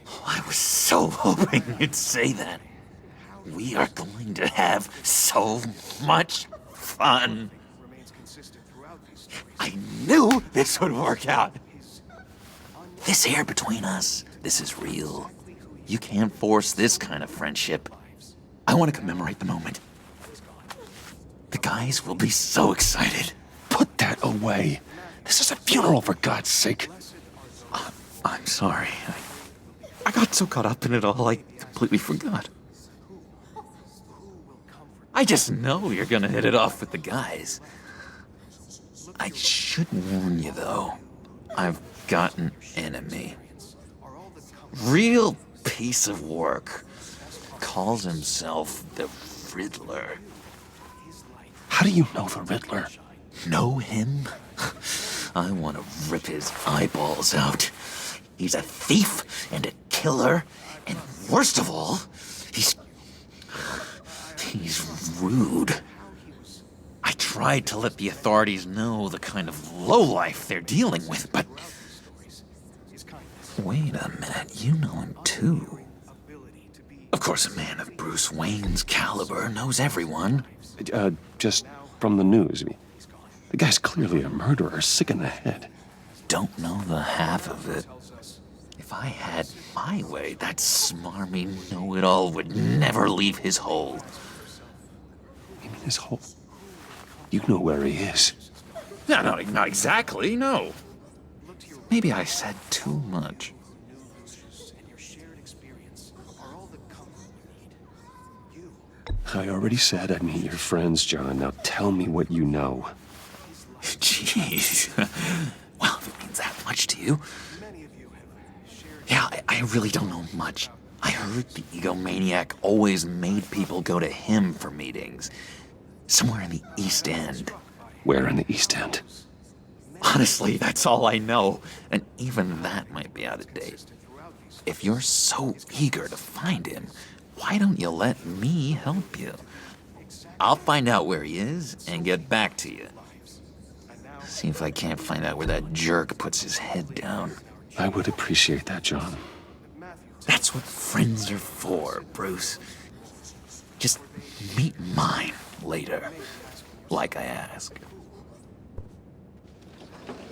Oh, I was so hoping you'd say that. We are going to have so much fun. I knew this would work out. This here between us, This is real. You can't force this kind of friendship. I want to commemorate the moment. The guys will be so excited.
Put that away. This is a funeral, for God's sake.
I'm sorry. I got so caught up in it all, I completely forgot. I just know you're gonna hit it off with the guys. I should warn you, though. I've got an enemy. Real piece of work. Calls himself the Riddler.
How do you know the Riddler?
Know him? I want to rip his eyeballs out. He's a thief and a killer, and worst of all, he's rude. I tried to let the authorities know the kind of lowlife they're dealing with, but... Wait a minute, you know him too. Of course, a man of Bruce Wayne's caliber knows everyone.
Just from the news. I mean, the guy's clearly a murderer, sick in the head.
Don't know the half of it. If I had my way, that smarmy know-it-all would never leave his hole.
You mean his hole? You know where he is.
No, not exactly, no. Maybe I said too much.
I already said I'd meet your friends, John. Now tell me what you know.
Jeez. Well, if it means that much to you. Yeah, I really don't know much. I heard the egomaniac always made people go to him for meetings. Somewhere in the East End.
Where in the East End?
Honestly, that's all I know. And even that might be out of date. If you're so eager to find him, why don't you let me help you? I'll find out where he is and get back to you. See if I can't find out where that jerk puts his head down.
I would appreciate that, John.
That's what friends are for, Bruce. Just meet mine later, like I asked.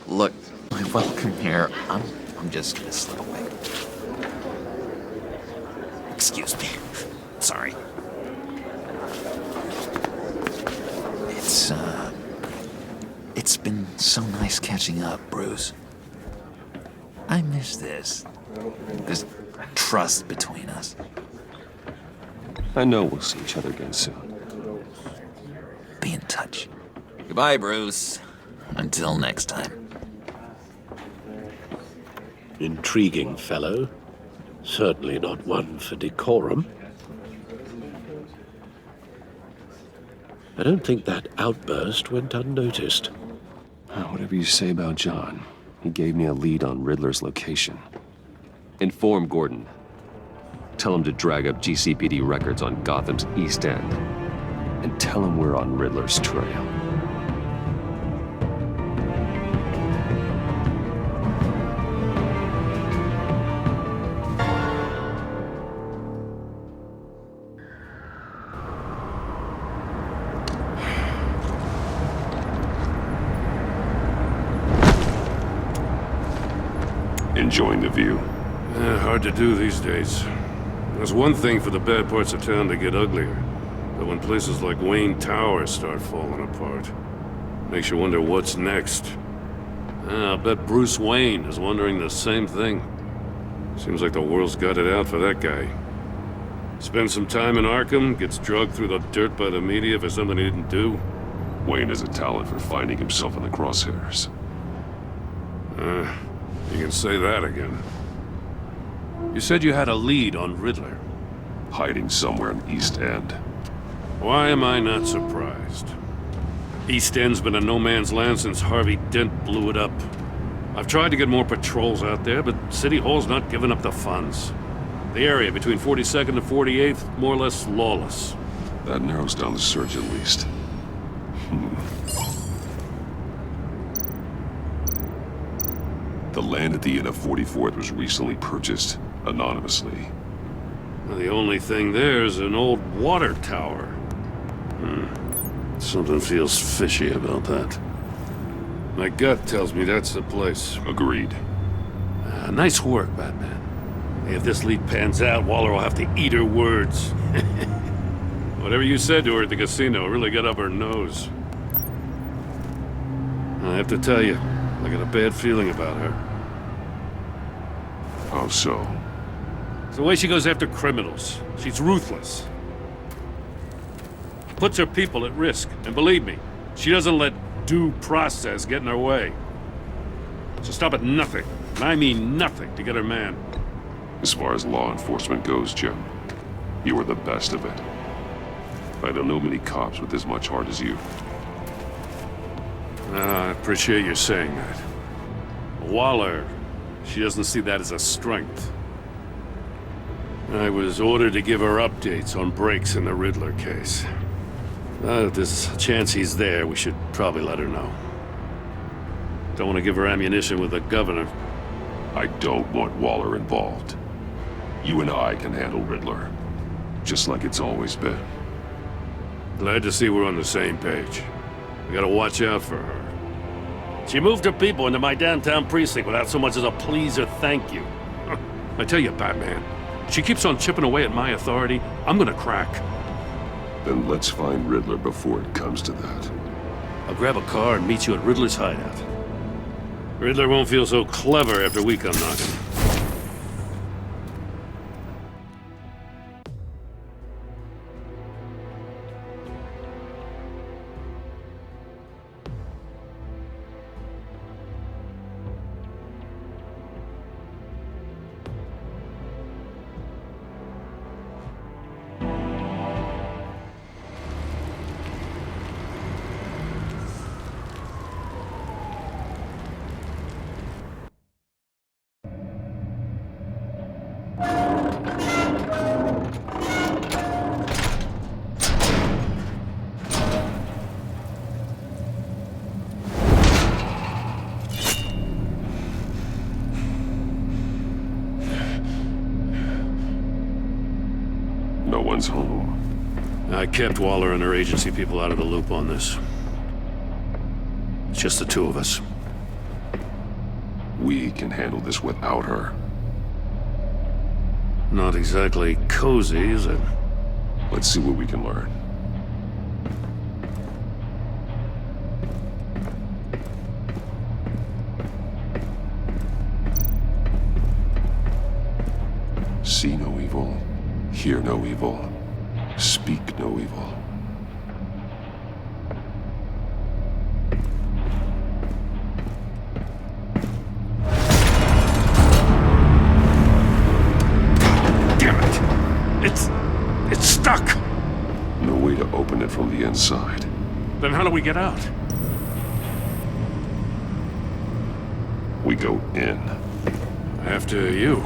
Look, my welcome here, I'm just gonna slip away. Excuse me. Sorry. It's been so nice catching up, Bruce. I miss this trust between us.
I know we'll see each other again soon.
Be in touch. Goodbye, Bruce. Until next time.
Intriguing fellow. Certainly not one for decorum. I don't think that outburst went unnoticed.
Whatever you say about John, he gave me a lead on Riddler's location. Inform Gordon. Tell him to drag up GCPD records on Gotham's East End. And tell him we're on Riddler's trail.
Enjoying the view?
Hard to do these days. There's one thing for the bad parts of town to get uglier. But when places like Wayne Tower start falling apart, makes you wonder what's next. I'll bet Bruce Wayne is wondering the same thing. Seems like the world's got it out for that guy. Spends some time in Arkham, gets drugged through the dirt by the media for something he didn't do.
Wayne has a talent for finding himself in the crosshairs.
You can say that again. You said you had a lead on Riddler.
Hiding somewhere in East End.
Why am I not surprised? East End's been a no-man's land since Harvey Dent blew it up. I've tried to get more patrols out there, but City Hall's not giving up the funds. The area between 42nd and 48th, more or less lawless.
That narrows down the search at least. The land at the end of 44th was recently purchased, anonymously.
Well, the only thing there is an old water tower. Something feels fishy about that. My gut tells me that's the place.
Agreed.
Nice work, Batman. If this lead pans out, Waller will have to eat her words. Whatever you said to her at the casino really got up her nose. I have to tell you, I got a bad feeling about her.
How so?
It's the way she goes after criminals. She's ruthless. Puts her people at risk. And believe me, she doesn't let due process get in her way. She'll stop at nothing, and I mean nothing, to get her man.
As far as law enforcement goes, Jim, you are the best of it. I don't know many cops with as much heart as you.
I appreciate you saying that. Waller, she doesn't see that as a strength. I was ordered to give her updates on breaks in the Riddler case. If there's a chance he's there, we should probably let her know. Don't want to give her ammunition with the governor.
I don't want Waller involved. You and I can handle Riddler, just like it's always been.
Glad to see we're on the same page. We gotta watch out for her. She moved her people into my downtown precinct without so much as a please or thank you. I tell you, Batman, she keeps on chipping away at my authority, I'm gonna crack.
Then let's find Riddler before it comes to that.
I'll grab a car and meet you at Riddler's hideout. Riddler won't feel so clever after we come knocking.
No one's home.
I kept Waller and her agency people out of the loop on this. It's just the two of us.
We can handle this without her.
Not exactly cozy, is it?
Let's see what we can learn. See no evil, hear no evil, speak no evil.
Damn it! It's stuck!
No way to open it from the inside.
Then how do we get out?
We go in.
After you.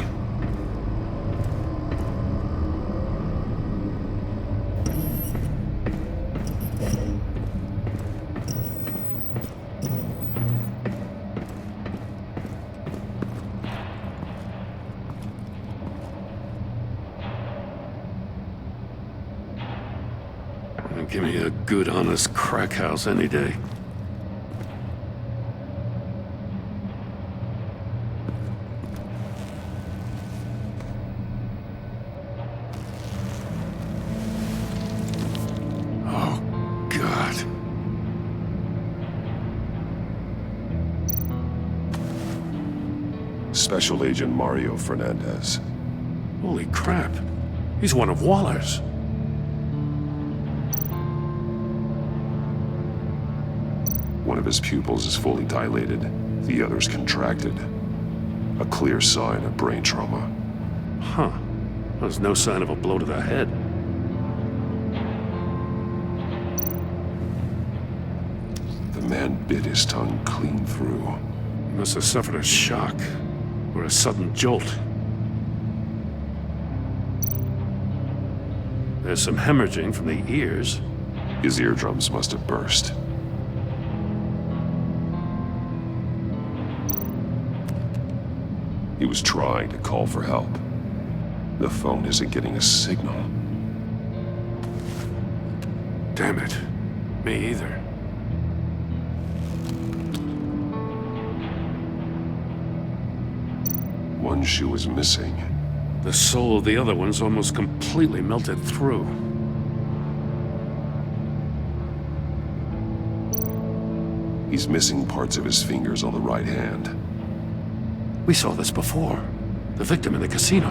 Give me a good, honest crack house any day. Oh, God.
Special Agent Mario Fernandez.
Holy crap. He's one of Waller's.
One of his pupils is fully dilated, the other's contracted. A clear sign of brain trauma.
Huh. There's no sign of a blow to the head.
The man bit his tongue clean through.
He must have suffered a shock, or a sudden jolt. There's some hemorrhaging from the ears.
His eardrums must have burst. He was trying to call for help. The phone isn't getting a signal.
Damn it. Me either.
One shoe is missing.
The soul of the other one's almost completely melted through.
He's missing parts of his fingers on the right hand.
We saw this before. The victim in the casino.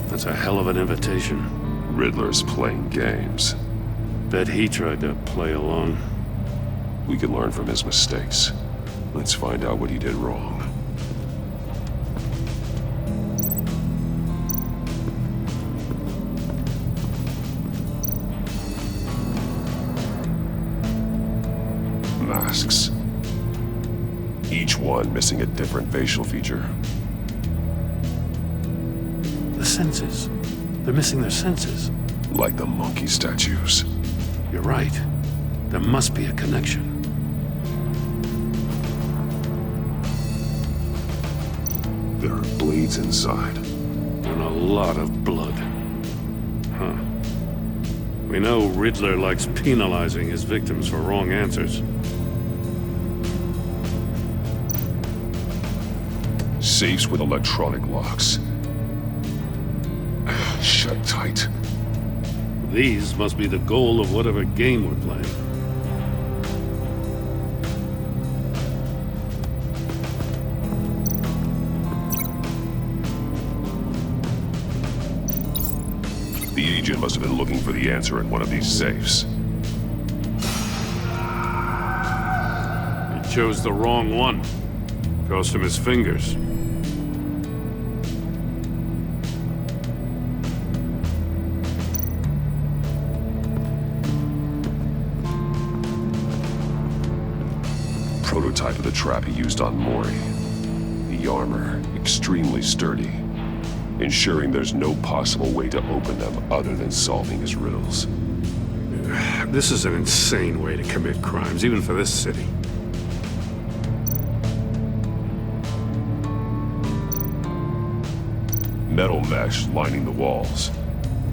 That's a hell of an invitation.
Riddler's playing games.
Bet he tried to play along.
We can learn from his mistakes. Let's find out what he did wrong. Masks. Each one missing a different facial feature.
The senses. They're missing their senses.
Like the monkey statues.
You're right. There must be a connection.
There are blades inside.
And a lot of blood. Huh. We know Riddler likes penalizing his victims for wrong answers.
Safes with electronic locks. Shut tight.
These must be the goal of whatever game we're playing.
The agent must have been looking for the answer in one of these safes.
He chose the wrong one. Cost him his fingers.
Prototype of the trap he used on Mori. The armor, extremely sturdy, ensuring there's no possible way to open them other than solving his riddles.
This is an insane way to commit crimes, even for this city.
Metal mesh lining the walls.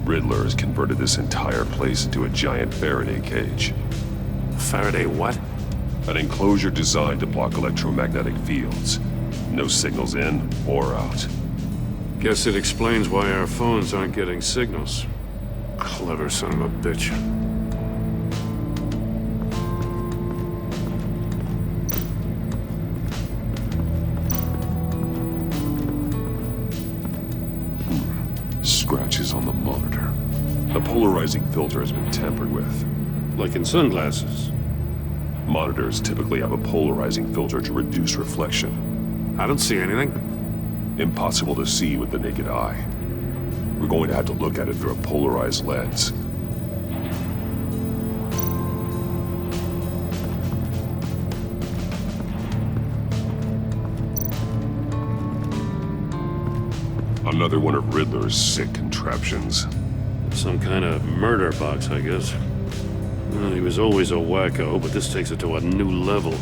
Riddler has converted this entire place into a giant Faraday cage.
Faraday what?
An enclosure designed to block electromagnetic fields. No signals in or out.
Guess it explains why our phones aren't getting signals. Clever son of a bitch.
Scratches on the monitor. The polarizing filter has been tampered with.
Like in sunglasses.
Monitors typically have a polarizing filter to reduce reflection.
I don't see anything.
Impossible to see with the naked eye. We're going to have to look at it through a polarized lens. Another one of Riddler's sick contraptions.
Some kind of murder box, I guess. Well, he was always a wacko, but this takes it to a new level.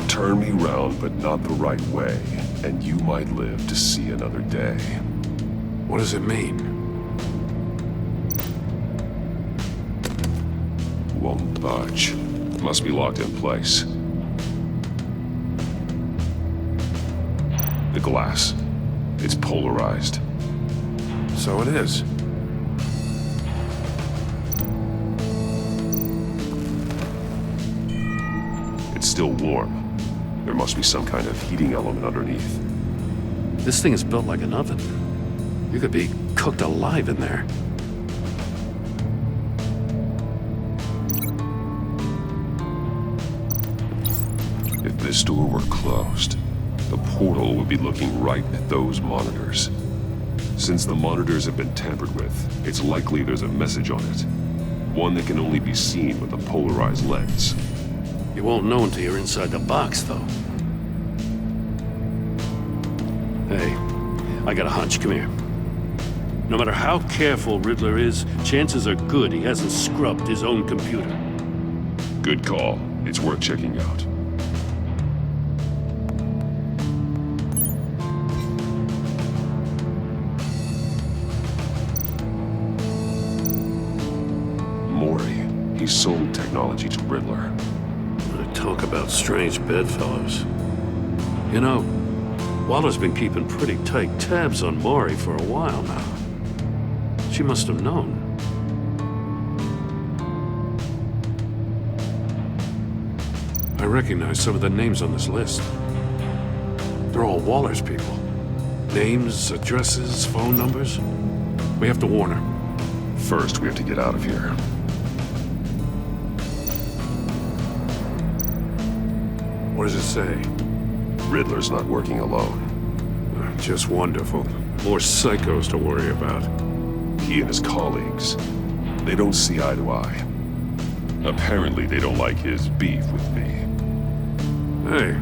Turn me round, but not the right way, and you might live to see another day.
What does it mean?
Won't budge. Must be locked in place. The glass. It's polarized.
So it is.
It's still warm. There must be some kind of heating element underneath.
This thing is built like an oven. You could be cooked alive in there.
If this door were closed, the portal would be looking right at those monitors. Since the monitors have been tampered with, it's likely there's a message on it. One that can only be seen with a polarized lens.
You won't know until you're inside the box, though. Hey, I got a hunch. Come here. No matter how careful Riddler is, chances are good he hasn't scrubbed his own computer.
Good call. It's worth checking out. He sold technology to Riddler.
Talk about strange bedfellows. You know, Waller's been keeping pretty tight tabs on Maury for a while now. She must have known. I recognize some of the names on this list. They're all Waller's people. Names, addresses, phone numbers. We have to warn her.
First, we have to get out of here.
What does it say?
Riddler's not working alone.
Just wonderful. More psychos to worry about.
He and his colleagues, they don't see eye to eye. Apparently, they don't like his beef with me.
Hey,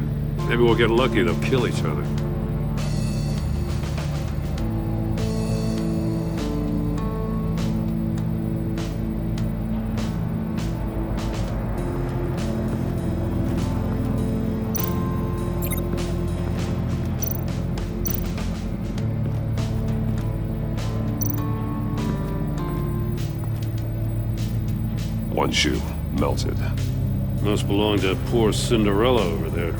maybe we'll get lucky. They'll kill each other.
One shoe, melted.
Must belong to poor Cinderella over there.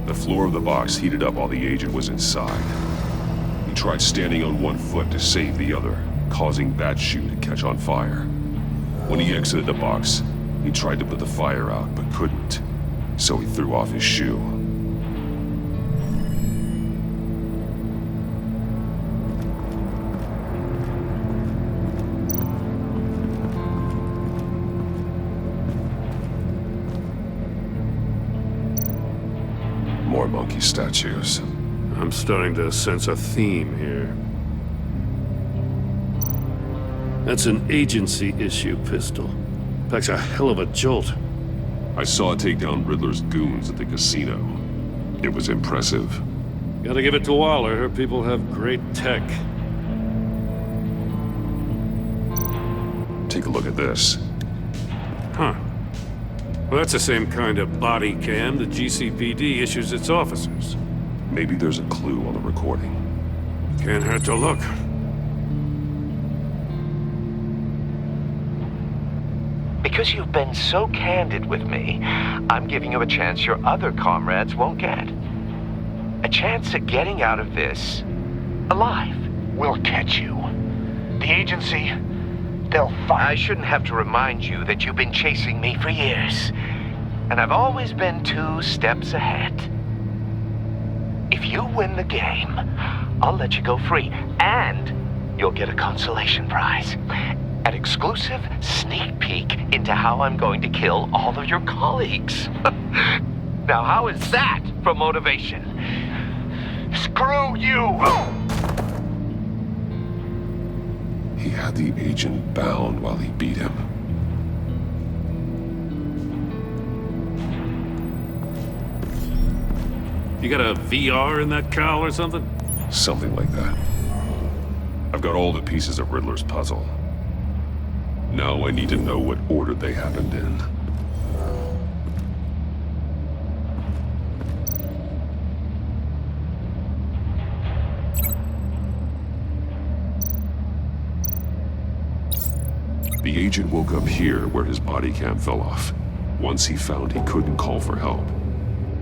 The floor of the box heated up while the agent was inside. He tried standing on one foot to save the other, causing that shoe to catch on fire. When he exited the box, he tried to put the fire out, but couldn't. So he threw off his shoe. More monkey statues.
I'm starting to sense a theme here. That's an agency issue pistol. Packs a hell of a jolt.
I saw it take down Riddler's goons at the casino. It was impressive.
Gotta give it to Waller. Her people have great tech.
Take a look at this.
Huh. Well, that's the same kind of body cam the GCPD issues its officers.
Maybe there's a clue on the recording.
Can't hurt to look.
Because you've been so candid with me, I'm giving you a chance your other comrades won't get. A chance at getting out of this alive.
We'll catch you. The agency, they'll find...
I shouldn't have to remind you that you've been chasing me for years. And I've always been 2 steps ahead. If you win the game, I'll let you go free. And you'll get a consolation prize. An exclusive sneak peek into how I'm going to kill all of your colleagues. Now, how is that for motivation? Screw you!
He had the agent bound while he beat him.
You got a VR in that cowl or something?
Something like that. I've got all the pieces of Riddler's puzzle. Now I need to know what order they happened in. The agent woke up here where his body cam fell off. Once he found he couldn't call for help,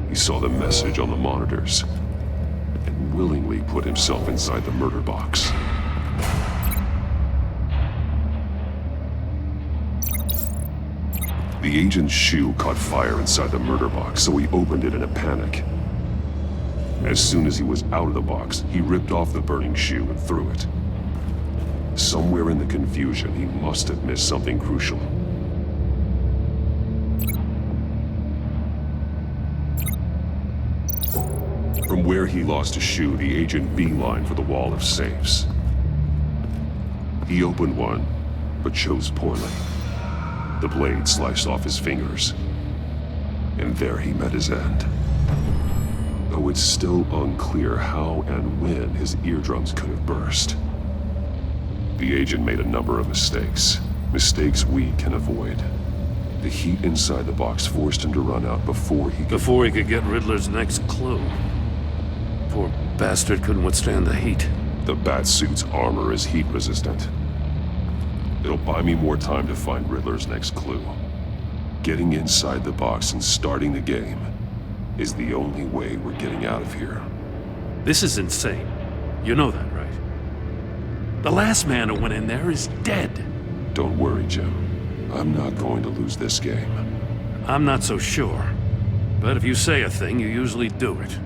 he saw the message on the monitors and willingly put himself inside the murder box. The agent's shoe caught fire inside the murder box, so he opened it in a panic. As soon as he was out of the box, he ripped off the burning shoe and threw it. Somewhere in the confusion, he must have missed something crucial. From where he lost a shoe, the agent beelined for the wall of safes. He opened one, but chose poorly. The blade sliced off his fingers, and there he met his end. Though it's still unclear how and when his eardrums could have burst. The agent made a number of mistakes. Mistakes we can avoid. The heat inside the box forced him to run out before he
could get Riddler's next clue. Poor bastard couldn't withstand the heat.
The Batsuit's armor is heat resistant. It'll buy me more time to find Riddler's next clue. Getting inside the box and starting the game is the only way we're getting out of here.
This is insane. You know that, right? The last man who went in there is dead.
Don't worry, Jim. I'm not going to lose this game.
I'm not so sure. But if you say a thing, you usually do it.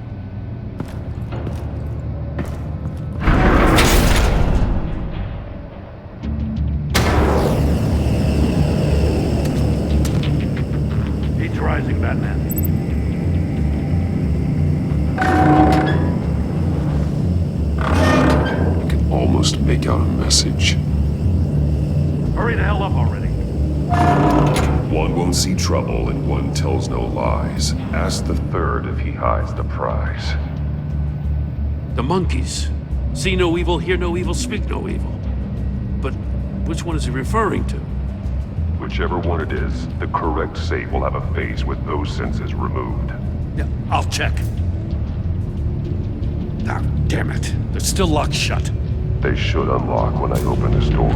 Heat's rising, Batman.
I can almost make out a message.
Hurry the hell up already.
One won't see trouble and one tells no lies. Ask the third if he hides the prize.
The monkeys. See no evil, hear no evil, speak no evil. But which one is he referring to?
Whichever one it is, the correct safe will have a face with those senses removed.
Yeah, I'll check. Ah, damn it. They're still locked shut.
They should unlock when I open this door.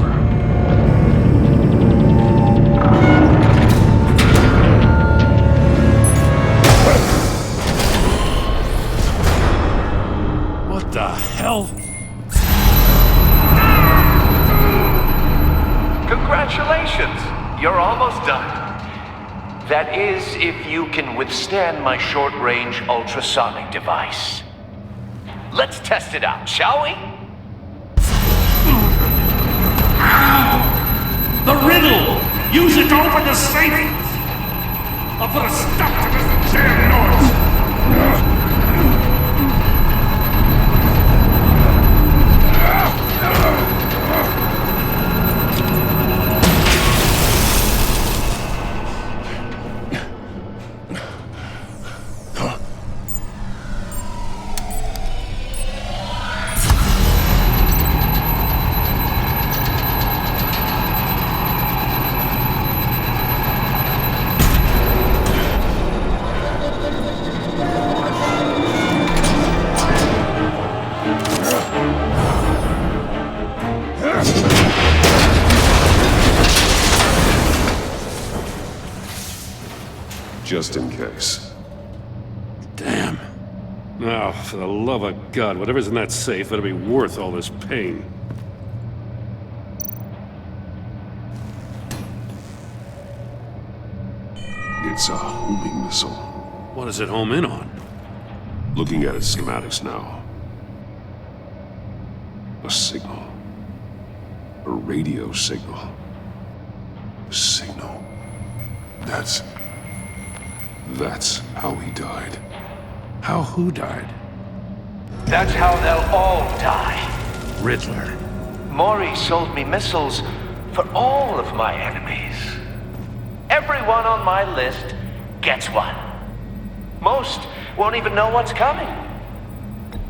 What the hell?
Congratulations! You're almost done. That is, if you can withstand my short-range ultrasonic device. Let's test it out, shall we?
The riddle! Use it to open the safe! I'll put a stop to this damn noise!
Just in case.
Damn. Now, for the love of God, whatever's in that safe better be worth all this pain.
It's a homing missile.
What does it home in on?
Looking at its schematics now. A signal. A radio signal. A signal. That's how he died.
How who died?
That's how they'll all die.
Riddler.
Maury sold me missiles for all of my enemies. Everyone on my list gets one. Most won't even know what's coming.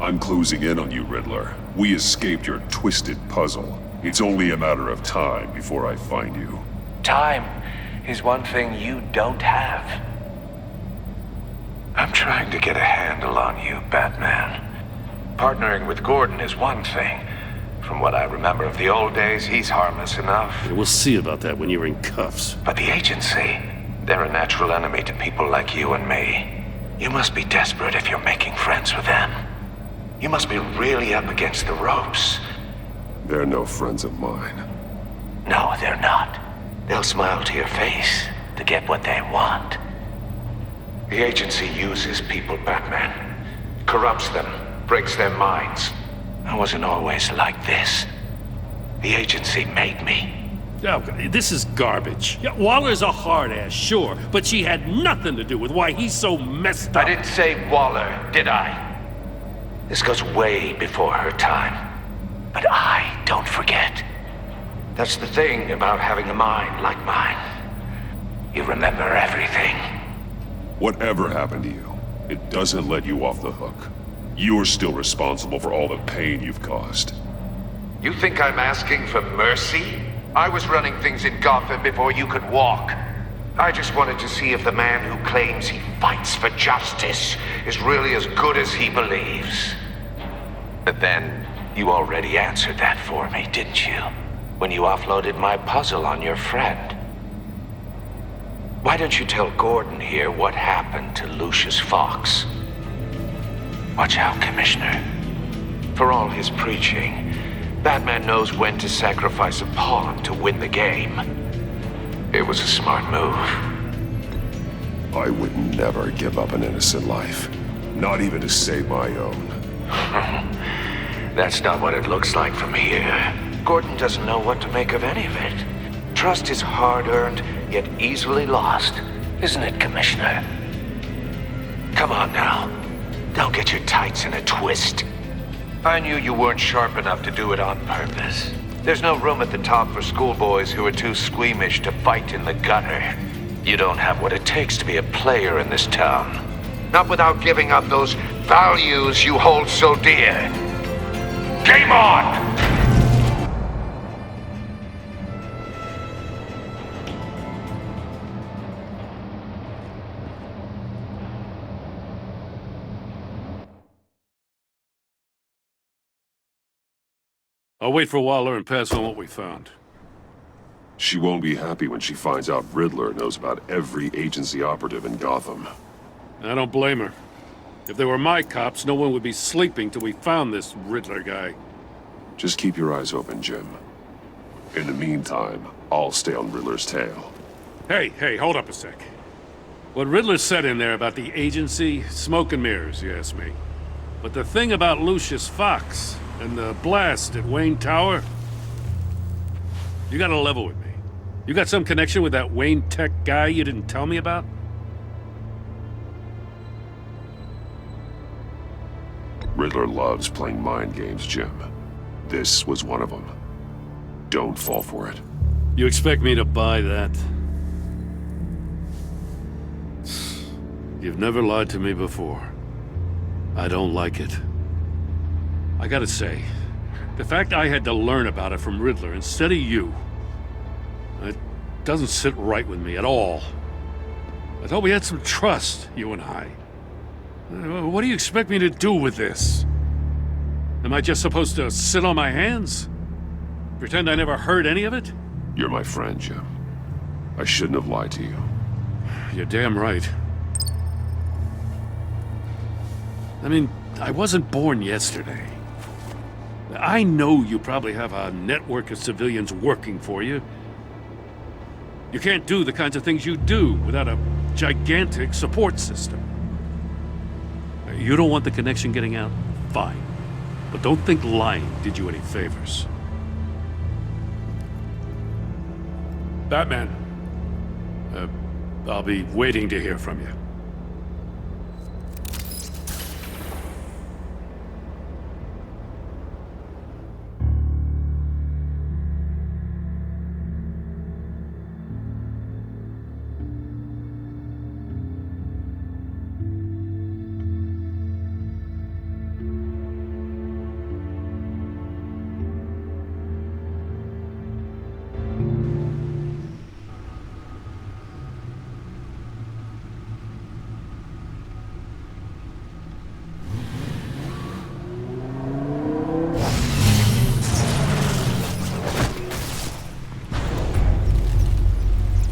I'm closing in on you, Riddler. We escaped your twisted puzzle. It's only a matter of time before I find you.
Time is one thing you don't have. I'm trying to get a handle on you, Batman. Partnering with Gordon is one thing. From what I remember of the old days, he's harmless enough.
Yeah, we'll see about that when you're in cuffs.
But the agency, they're a natural enemy to people like you and me. You must be desperate if you're making friends with them. You must be really up against the ropes.
They're no friends of mine.
No, they're not. They'll smile to your face to get what they want. The agency uses people, Batman. Corrupts them, breaks their minds. I wasn't always like this. The agency made me.
Oh, this is garbage. Yeah, Waller's a hard-ass, sure, but she had nothing to do with why he's so messed up.
I didn't say Waller, did I? This goes way before her time. But I don't forget. That's the thing about having a mind like mine. You remember everything.
Whatever happened to you, it doesn't let you off the hook. You're still responsible for all the pain you've caused.
You think I'm asking for mercy? I was running things in Gotham before you could walk. I just wanted to see if the man who claims he fights for justice is really as good as he believes. But then, you already answered that for me, didn't you? When you offloaded my puzzle on your friend. Why don't you tell Gordon here what happened to Lucius Fox? Watch out, Commissioner. For all his preaching, Batman knows when to sacrifice a pawn to win the game. It was a smart move.
I would never give up an innocent life. Not even to save my own.
That's not what it looks like from here. Gordon doesn't know what to make of any of it. Trust is hard-earned, yet easily lost. Isn't it, Commissioner? Come on now. Don't get your tights in a twist. I knew you weren't sharp enough to do it on purpose. There's no room at the top for schoolboys who are too squeamish to fight in the gutter. You don't have what it takes to be a player in this town. Not without giving up those values you hold so dear. Game on!
I'll wait for Waller and pass on what we found.
She won't be happy when she finds out Riddler knows about every agency operative in Gotham.
I don't blame her. If they were my cops, no one would be sleeping till we found this Riddler guy.
Just keep your eyes open, Jim. In the meantime, I'll stay on Riddler's tail.
Hey, hold up a sec. What Riddler said in there about the agency, smoke and mirrors, you ask me. But the thing about Lucius Fox and the blast at Wayne Tower, you gotta level with me. You got some connection with that Wayne Tech guy you didn't tell me about?
Riddler loves playing mind games, Jim. This was one of them. Don't fall for it.
You expect me to buy that? You've never lied to me before. I don't like it. I gotta say, the fact I had to learn about it from Riddler instead of you, it doesn't sit right with me at all. I thought we had some trust, you and I. What do you expect me to do with this? Am I just supposed to sit on my hands? Pretend I never heard any of it?
You're my friend, Jim. I shouldn't have lied to you.
You're damn right. I mean, I wasn't born yesterday. I know you probably have a network of civilians working for you. You can't do the kinds of things you do without a gigantic support system. You don't want the connection getting out? Fine. But don't think lying did you any favors. Batman, I'll be waiting to hear from you.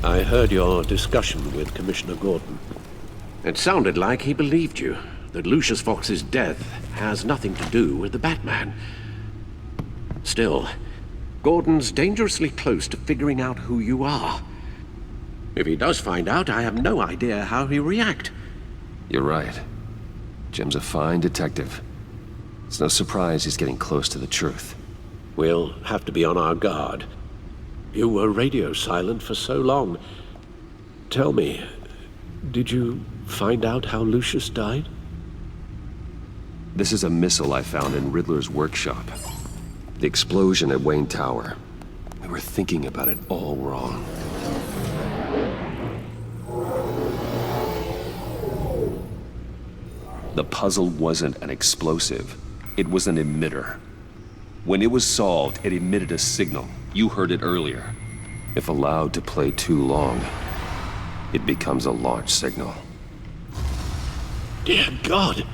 I heard your discussion with Commissioner Gordon. It sounded like he believed you, that Lucius Fox's death has nothing to do with the Batman. Still, Gordon's dangerously close to figuring out who you are. If he does find out, I have no idea how he'll react.
You're right. Jim's a fine detective. It's no surprise he's getting close to the truth.
We'll have to be on our guard. You were radio silent for so long. Tell me, did you find out how Lucius died?
This is a missile I found in Riddler's workshop. The explosion at Wayne Tower. We were thinking about it all wrong. The puzzle wasn't an explosive. It was an emitter. When it was solved, it emitted a signal. You heard it earlier. If allowed to play too long, it becomes a launch signal.
Dear God,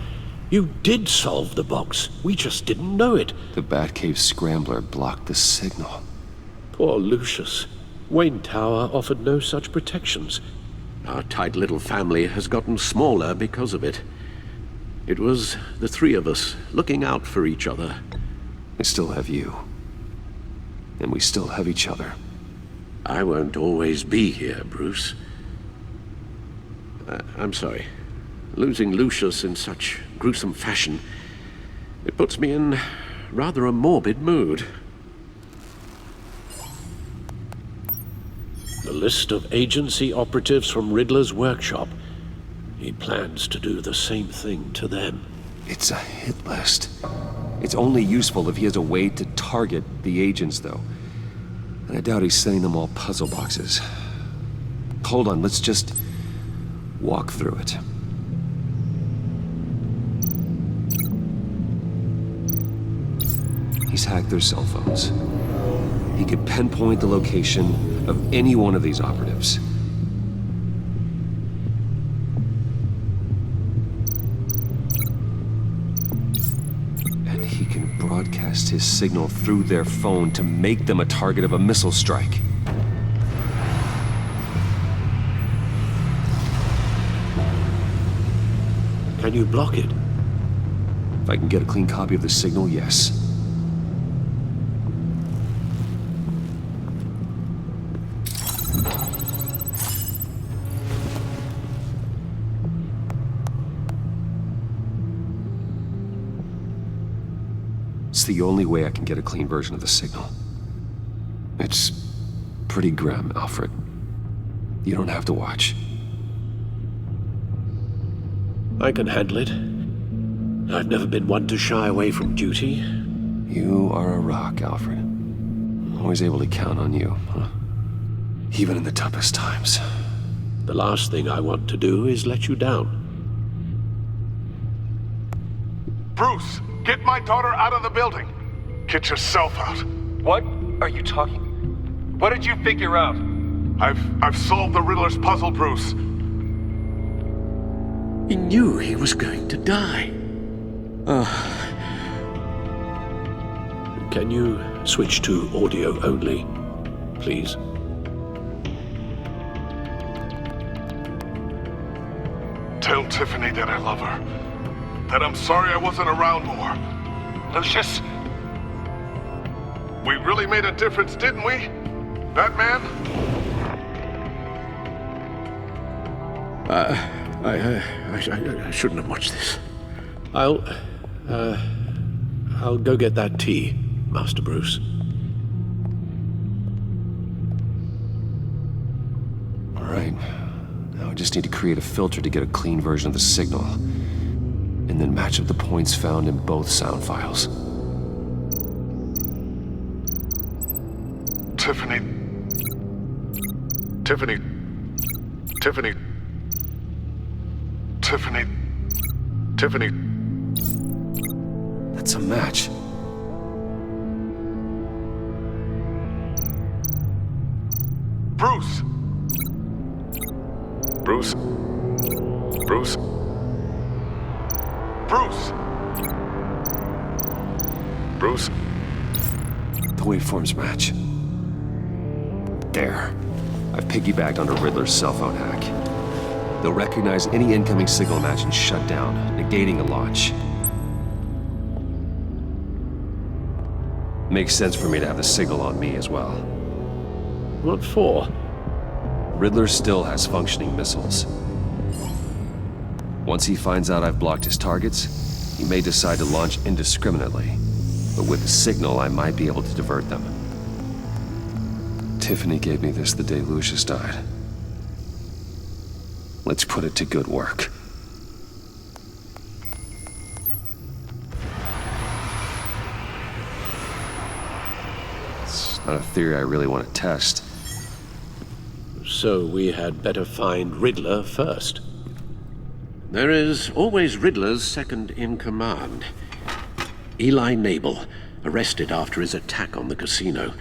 you did solve the box. We just didn't know it.
The Batcave scrambler blocked the signal.
Poor Lucius. Wayne Tower offered no such protections. Our tight little family has gotten smaller because of it. It was the three of us looking out for each other.
I still have you. And we still have each other.
I won't always be here, Bruce. I'm sorry. Losing Lucius in such gruesome fashion, it puts me in rather a morbid mood. The list of agency operatives from Riddler's workshop. He plans to do the same thing to them.
It's a hit list. It's only useful if he has a way to target the agents, though. And I doubt he's sending them all puzzle boxes. Hold on, let's just walk through it. He's hacked their cell phones. He could pinpoint the location of any one of these operatives. And he can broadcast his signal through their phone to make them a target of a missile strike.
Can you block it?
If I can get a clean copy of the signal, yes. It's the only way I can get a clean version of the signal. It's pretty grim, Alfred. You don't have to watch.
I can handle it. I've never been one to shy away from duty.
You are a rock, Alfred. Always able to count on you, huh? Even in the toughest times.
The last thing I want to do is let you down.
Bruce, get my daughter out of the building. Get yourself out.
What are you talking? What did you figure out?
I've solved the Riddler's puzzle, Bruce.
He knew he was going to die. Can you switch to audio only, please?
Tell Tiffany that I love her. That I'm sorry I wasn't around more.
Lucius?
We really made a difference, didn't we? Batman?
I shouldn't have watched this. I'll go get that tea, Master Bruce.
All right. Now I just need to create a filter to get a clean version of the signal. And then match up the points found in both sound files.
Tiffany.
That's a match.
Bruce.
The waveforms match. There. I've piggybacked onto Riddler's cell phone hack. They'll recognize any incoming signal match and shut down, negating a launch. Makes sense for me to have the signal on me as well.
What for?
Riddler still has functioning missiles. Once he finds out I've blocked his targets, he may decide to launch indiscriminately. But with the signal, I might be able to divert them. Tiffany gave me this the day Lucius died. Let's put it to good work. It's not a theory I really want to test.
So we had better find Riddler first. There is always Riddler's second in command. Eli Nabel, arrested after his attack on the casino.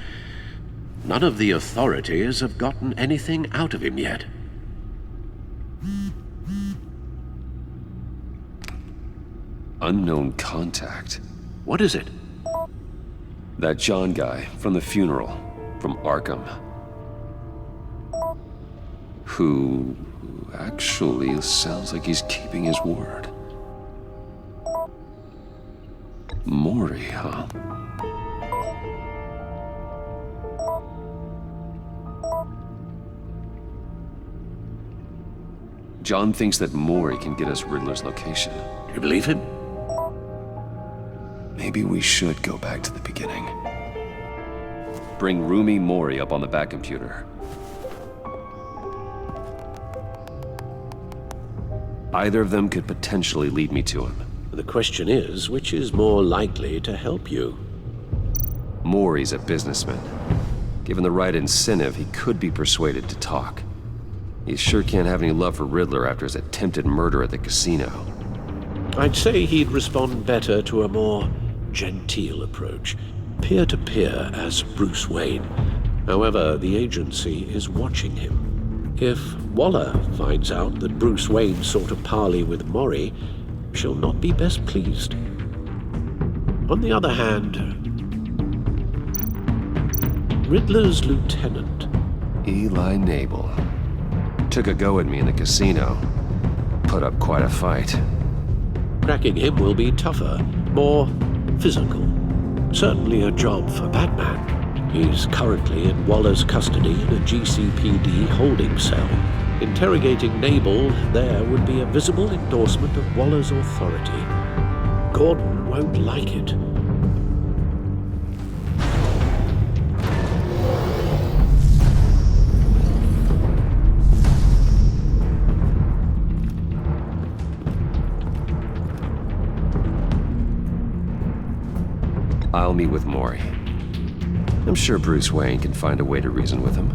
None of the authorities have gotten anything out of him yet.
Unknown contact.
What is it?
That John guy from the funeral, from Arkham. Who actually sounds like he's keeping his word. Maury, huh? John thinks that Maury can get us Riddler's location.
Do you believe him?
Maybe we should go back to the beginning. Bring Rumi Maury up on the back computer. Either of them could potentially lead me to him.
The question is, which is more likely to help you?
Maury's a businessman. Given the right incentive, he could be persuaded to talk. He sure can't have any love for Riddler after his attempted murder at the casino.
I'd say he'd respond better to a more genteel approach, peer-to-peer as Bruce Wayne. However, the agency is watching him. If Waller finds out that Bruce Wayne sought a parley with Maury, she'll not be best pleased. On the other hand, Riddler's lieutenant,
Eli Nabel, took a go at me in the casino. Put up quite a fight.
Cracking him will be tougher, more physical. Certainly a job for Batman. He's currently in Waller's custody in a GCPD holding cell. Interrogating Nabel there would be a visible endorsement of Waller's authority. Gordon won't like it.
I'll meet with Maury. I'm sure Bruce Wayne can find a way to reason with him.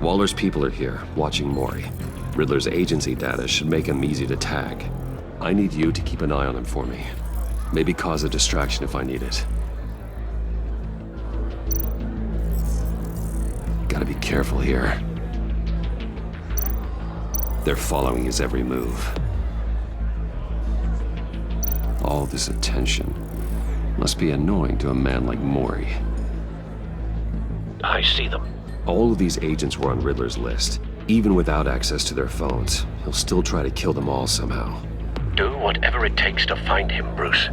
Waller's people are here, watching Maury. Riddler's agency data should make him easy to tag. I need you to keep an eye on him for me. Maybe cause a distraction if I need it. Gotta be careful here. They're following his every move. All this attention must be annoying to a man like Maury.
I see them.
All of these agents were on Riddler's list. Even without access to their phones, he'll still try to kill them all somehow.
Do whatever it takes to find him, Bruce.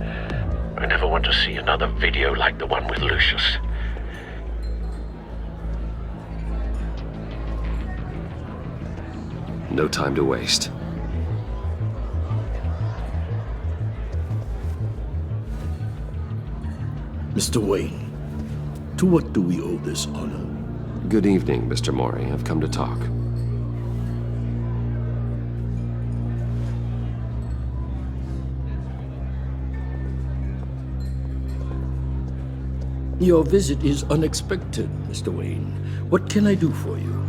I never want to see another video like the one with Lucius.
No time to waste.
Mr. Wayne, to what do we owe this honor?
Good evening, Mr. Maury. I've come to talk.
Your visit is unexpected, Mr. Wayne. What can I do for you?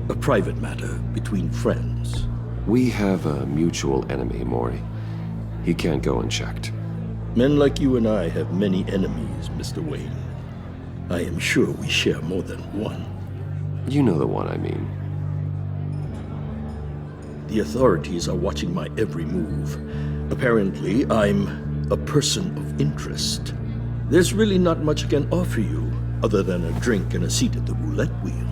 A private matter between friends.
We have a mutual enemy, Maury. He can't go unchecked.
Men like you and I have many enemies, Mr. Wayne. I am sure we share more than one.
You know the one I mean.
The authorities are watching my every move. Apparently, I'm a person of interest. There's really not much I can offer you, other than a drink and a seat at the roulette wheel.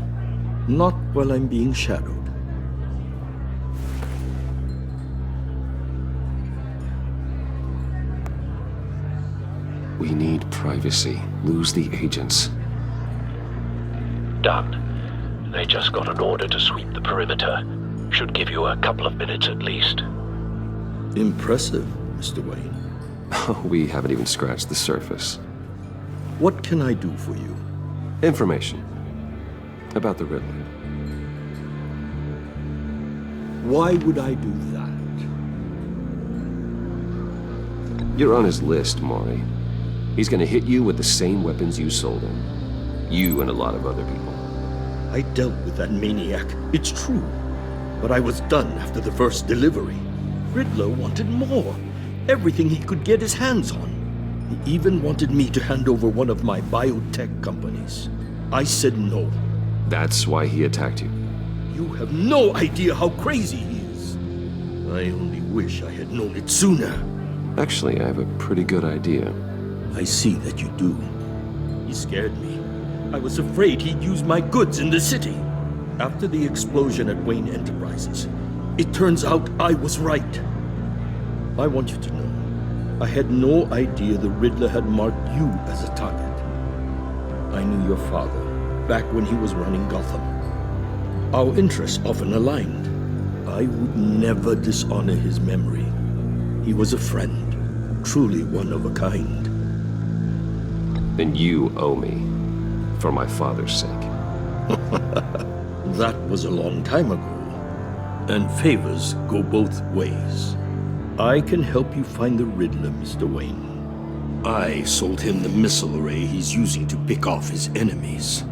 Not while I'm being shadowed.
We need privacy. Lose the agents.
Done. They just got an order to sweep the perimeter. Should give you a couple of minutes at least.
Impressive, Mr. Wayne.
We haven't even scratched the surface.
What can I do for you?
Information. About the Riddler.
Why would I do that?
You're on his list, Maury. He's gonna hit you with the same weapons you sold him. You and a lot of other people.
I dealt with that maniac, it's true. But I was done after the first delivery. Riddler wanted more. Everything he could get his hands on. He even wanted me to hand over one of my biotech companies. I said no.
That's why he attacked you?
You have no idea how crazy he is. I only wish I had known it sooner.
Actually, I have a pretty good idea.
I see that you do. He scared me. I was afraid he'd use my goods in the city. After the explosion at Wayne Enterprises, it turns out I was right. I want you to know, I had no idea the Riddler had marked you as a target. I knew your father back when he was running Gotham. Our interests often aligned. I would never dishonor his memory. He was a friend, truly one of a kind.
Then you owe me, for my father's sake.
That was a long time ago, and favors go both ways. I can help you find the Riddler, Mr. Wayne. I sold him the missile array he's using to pick off his enemies.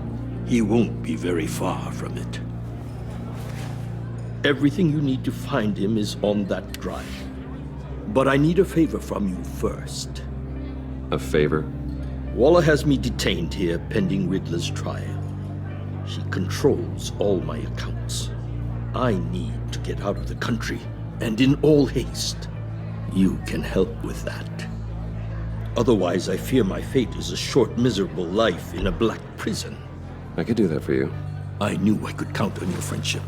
He won't be very far from it. Everything you need to find him is on that drive. But I need a favor from you first.
A favor?
Waller has me detained here pending Riddler's trial. She controls all my accounts. I need to get out of the country, and in all haste. You can help with that. Otherwise, I fear my fate is a short, miserable life in a black prison.
I could do that for you.
I knew I could count on your friendship.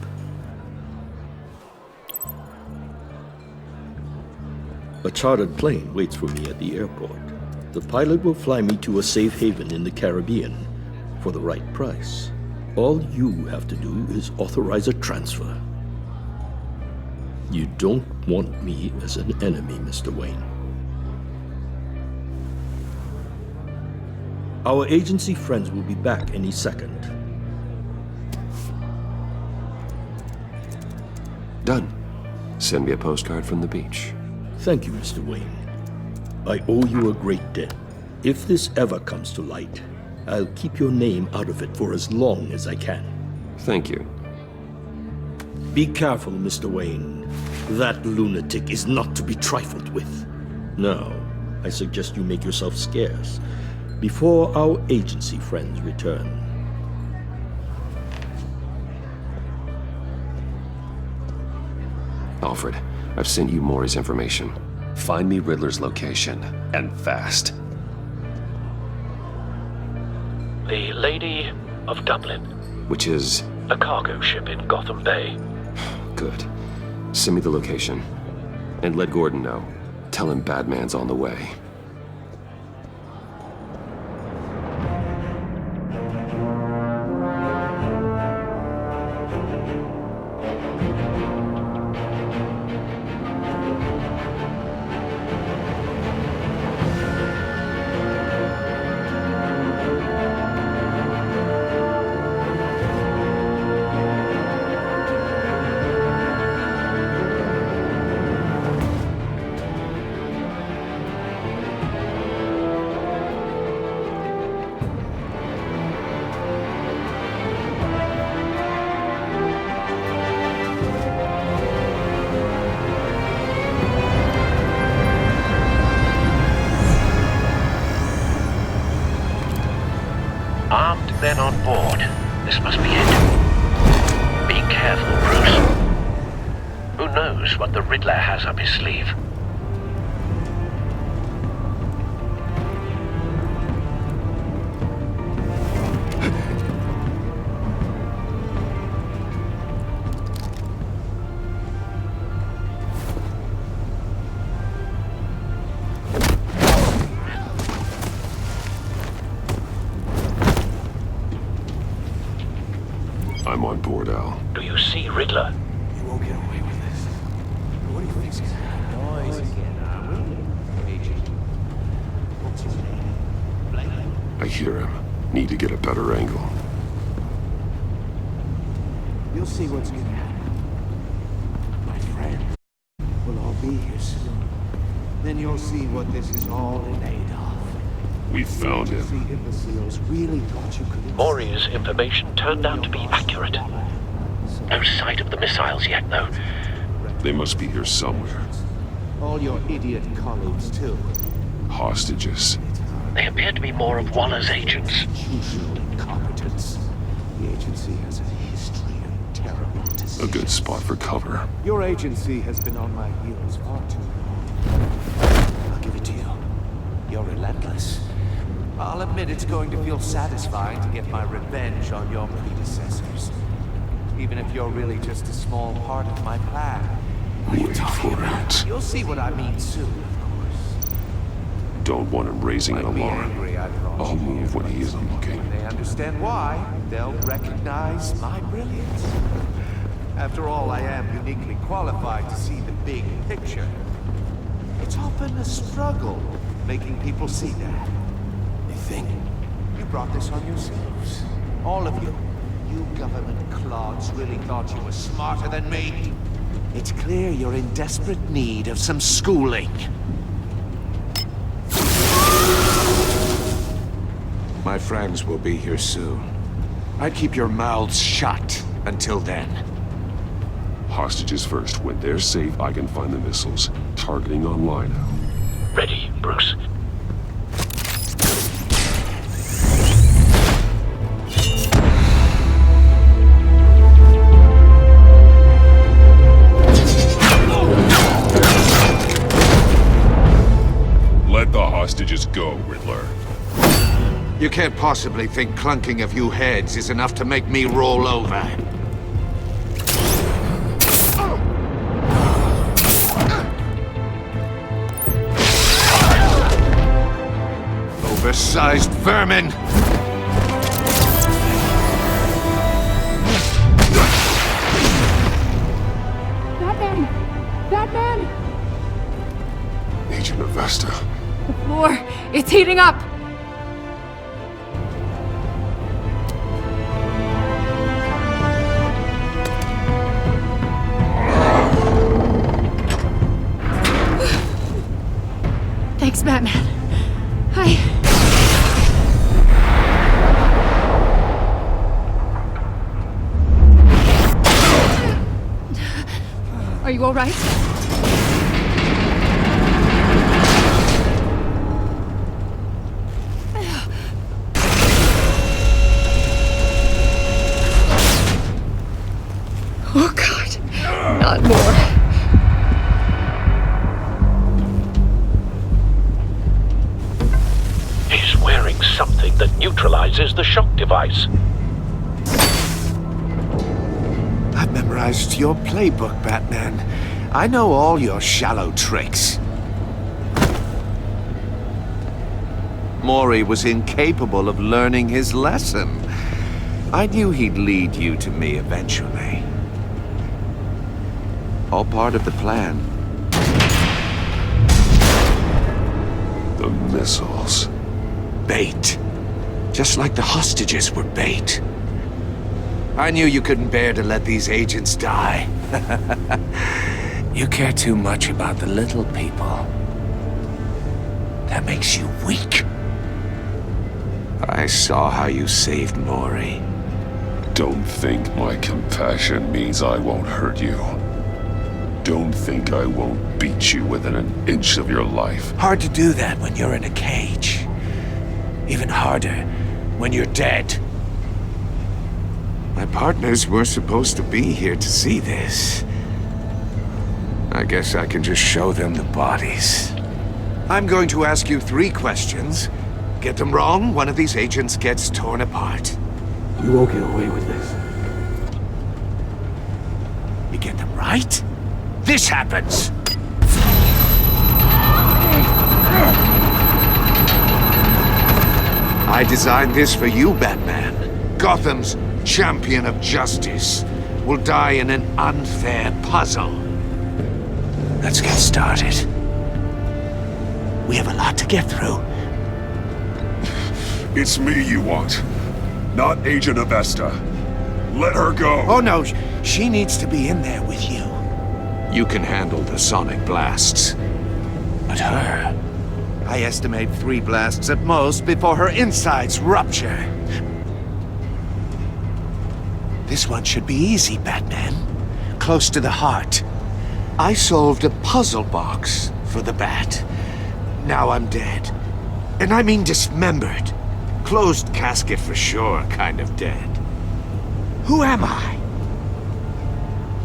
A chartered plane waits for me at the airport. The pilot will fly me to a safe haven in the Caribbean for the right price. All you have to do is authorize a transfer. You don't want me as an enemy, Mr. Wayne. Our agency friends will be back any second.
Done. Send me a postcard from the beach.
Thank you, Mr. Wayne. I owe you a great debt. If this ever comes to light, I'll keep your name out of it for as long as I can.
Thank you.
Be careful, Mr. Wayne. That lunatic is not to be trifled with. Now, I suggest you make yourself scarce before our agency friends return.
Alfred, I've sent you Maury's information. Find me Riddler's location, and fast.
The Lady of Dublin.
Which is?
A cargo ship in Gotham Bay.
Good. Send me the location. And let Gordon know. Tell him Batman's on the way.
Armed men on board. This must be it. Be careful, Bruce. Who knows what the Riddler has up his sleeve?
I'm on board, Al.
Do you see Riddler?
You won't get away with this. What do you think's gonna happen? Noise again, are we? Agent. What's his name?
I hear him. Need to get a better angle.
You'll see what's gonna happen. My friend, we'll all be here soon. Then you'll see what this is all in aid of.
We found him.
The imbeciles really thought you could...
Maury's information turned out to be accurate. No sight of the missiles yet, though.
They must be here somewhere.
All your idiot colleagues, too.
Hostages.
They appear to be more of Waller's agents.
Institutional incompetence. The agency has a history of terrible decisions.
A good spot for cover.
Your agency has been on my heels far too long. I'll give it to you. You're relentless. I'll admit it's going to feel satisfying to get my revenge on your predecessors. Even if you're really just a small part of my plan. What are you talking about? You'll see what I mean soon, of course.
Don't want him raising an alarm.
Angry, I thought.
I'll move when he isn't looking.
When they understand why, they'll recognize my brilliance. After all, I am uniquely qualified to see the big picture. It's often a struggle making people see that. They think you brought this on yourselves. All of you. You government clods really thought you were smarter than me. It's clear you're in desperate need of some schooling. My friends will be here soon. I'd keep your mouths shut until then.
Hostages first. When they're safe, I can find the missiles. Targeting online now.
Ready, Bruce.
Let the hostages go, Riddler.
You can't possibly think clunking a few heads is enough to make me roll over. Oversized vermin!
Batman! Batman!
Agent Avesta.
The floor, it's heating up! Thanks, Batman. Are you all right? Oh, God. Not more.
He's wearing something that neutralizes the shock device.
I've memorized your playbook, Batman. I know all your shallow tricks. Maury was incapable of learning his lesson. I knew he'd lead you to me eventually. All part of the plan.
The missiles.
Bait. Just like the hostages were bait. I knew you couldn't bear to let these agents die. You care too much about the little people. That makes you weak. I saw how you saved Maury.
Don't think my compassion means I won't hurt you. Don't think I won't beat you within an inch of your life.
Hard to do that when you're in a cage. Even harder when you're dead. My partners were supposed to be here to see this. I guess I can just show them the bodies. I'm going to ask you 3 questions. Get them wrong, one of these agents gets torn apart.
You won't get away with this.
You get them right, this happens! I designed this for you, Batman. Gotham's champion of justice, will die in an unfair puzzle. Let's get started. We have a lot to get through.
It's me you want, not Agent Avesta. Let her go.
Oh no, she needs to be in there with you. You can handle the sonic blasts. But her, I estimate 3 blasts at most before her insides rupture. This one should be easy, Batman. Close to the heart. I solved a puzzle box for the Bat. Now I'm dead. And I mean dismembered. Closed casket for sure, kind of dead. Who am I?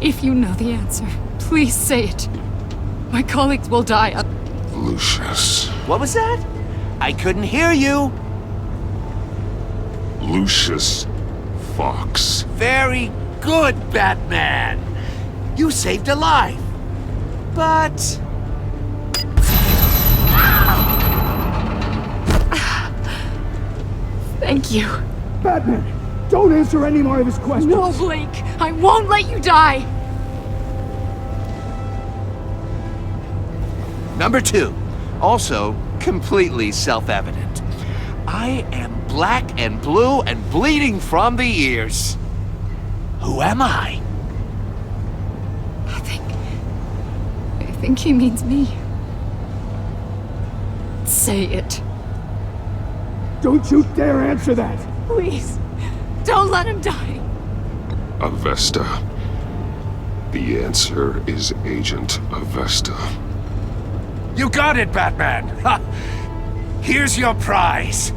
If you know the answer, please say it. My colleagues will die.
Lucius.
What was that? I couldn't hear you.
Lucius Fox.
Very good, Batman. You saved a life. But...
Thank you.
Batman, don't answer any more of his questions.
No, Blake. I won't let you die.
Number 2. Also, completely self-evident. I am black and blue and bleeding from the ears. Who am I?
I think he means me. Say it.
Don't you dare answer that!
Please, don't let him die.
Avesta. The answer is Agent Avesta.
You got it, Batman! Ha! Here's your prize!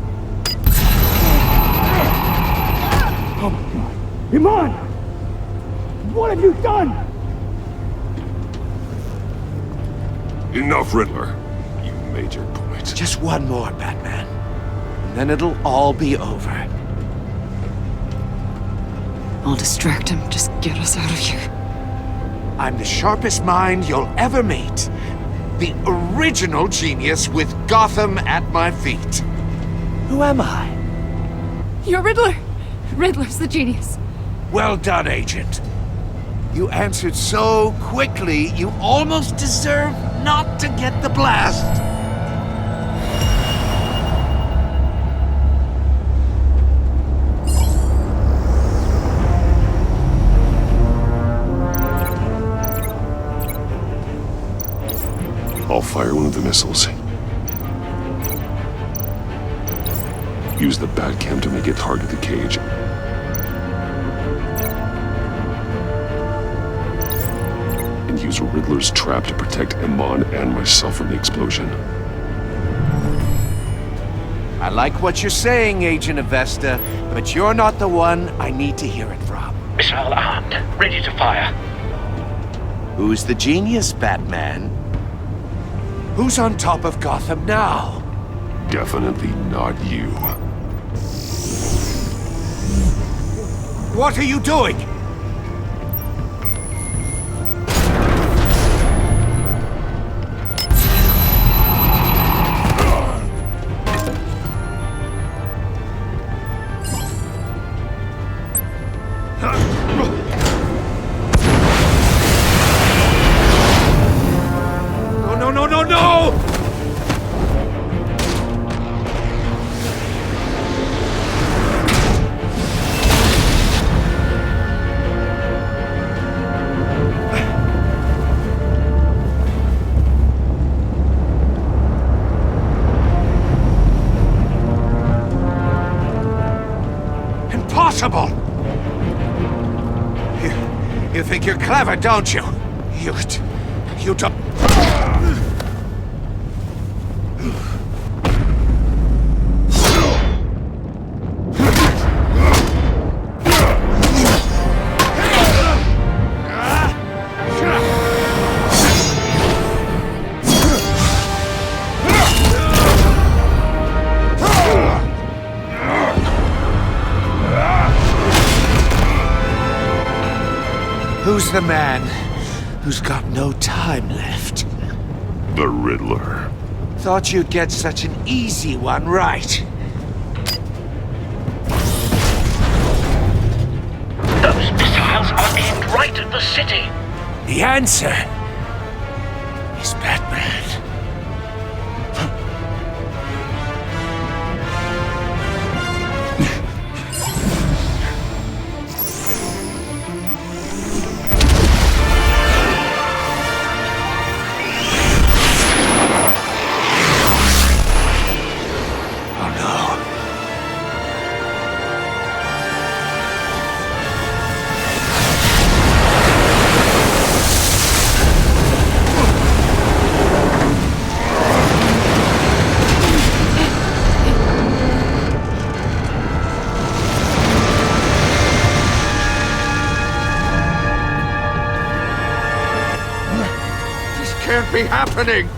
Oh my god. Iman! What have you done?
Enough, Riddler. You made your point.
Just one more, Batman. And then it'll all be over.
I'll distract him. Just get us out of here.
I'm the sharpest mind you'll ever meet. The original genius with Gotham at my feet. Who am I?
You're Riddler. Riddler's the genius.
Well done, Agent. You answered so quickly, you almost deserve not to get the blast.
I'll fire one of the missiles. Use the Batcam to make it target the cage. And use Riddler's trap to protect Iman and myself from the explosion.
I like what you're saying, Agent Avesta, but you're not the one I need to hear it from.
Missile armed, ready to fire.
Who's the genius, Batman? Who's on top of Gotham now?
Definitely not you.
What are you doing? No! Impossible! You think you're clever, don't you? You don't... Who's the man who's got no time left?
The Riddler.
Thought you'd get such an easy one right.
frightened the city?
The answer is Batman.
Can't be happening!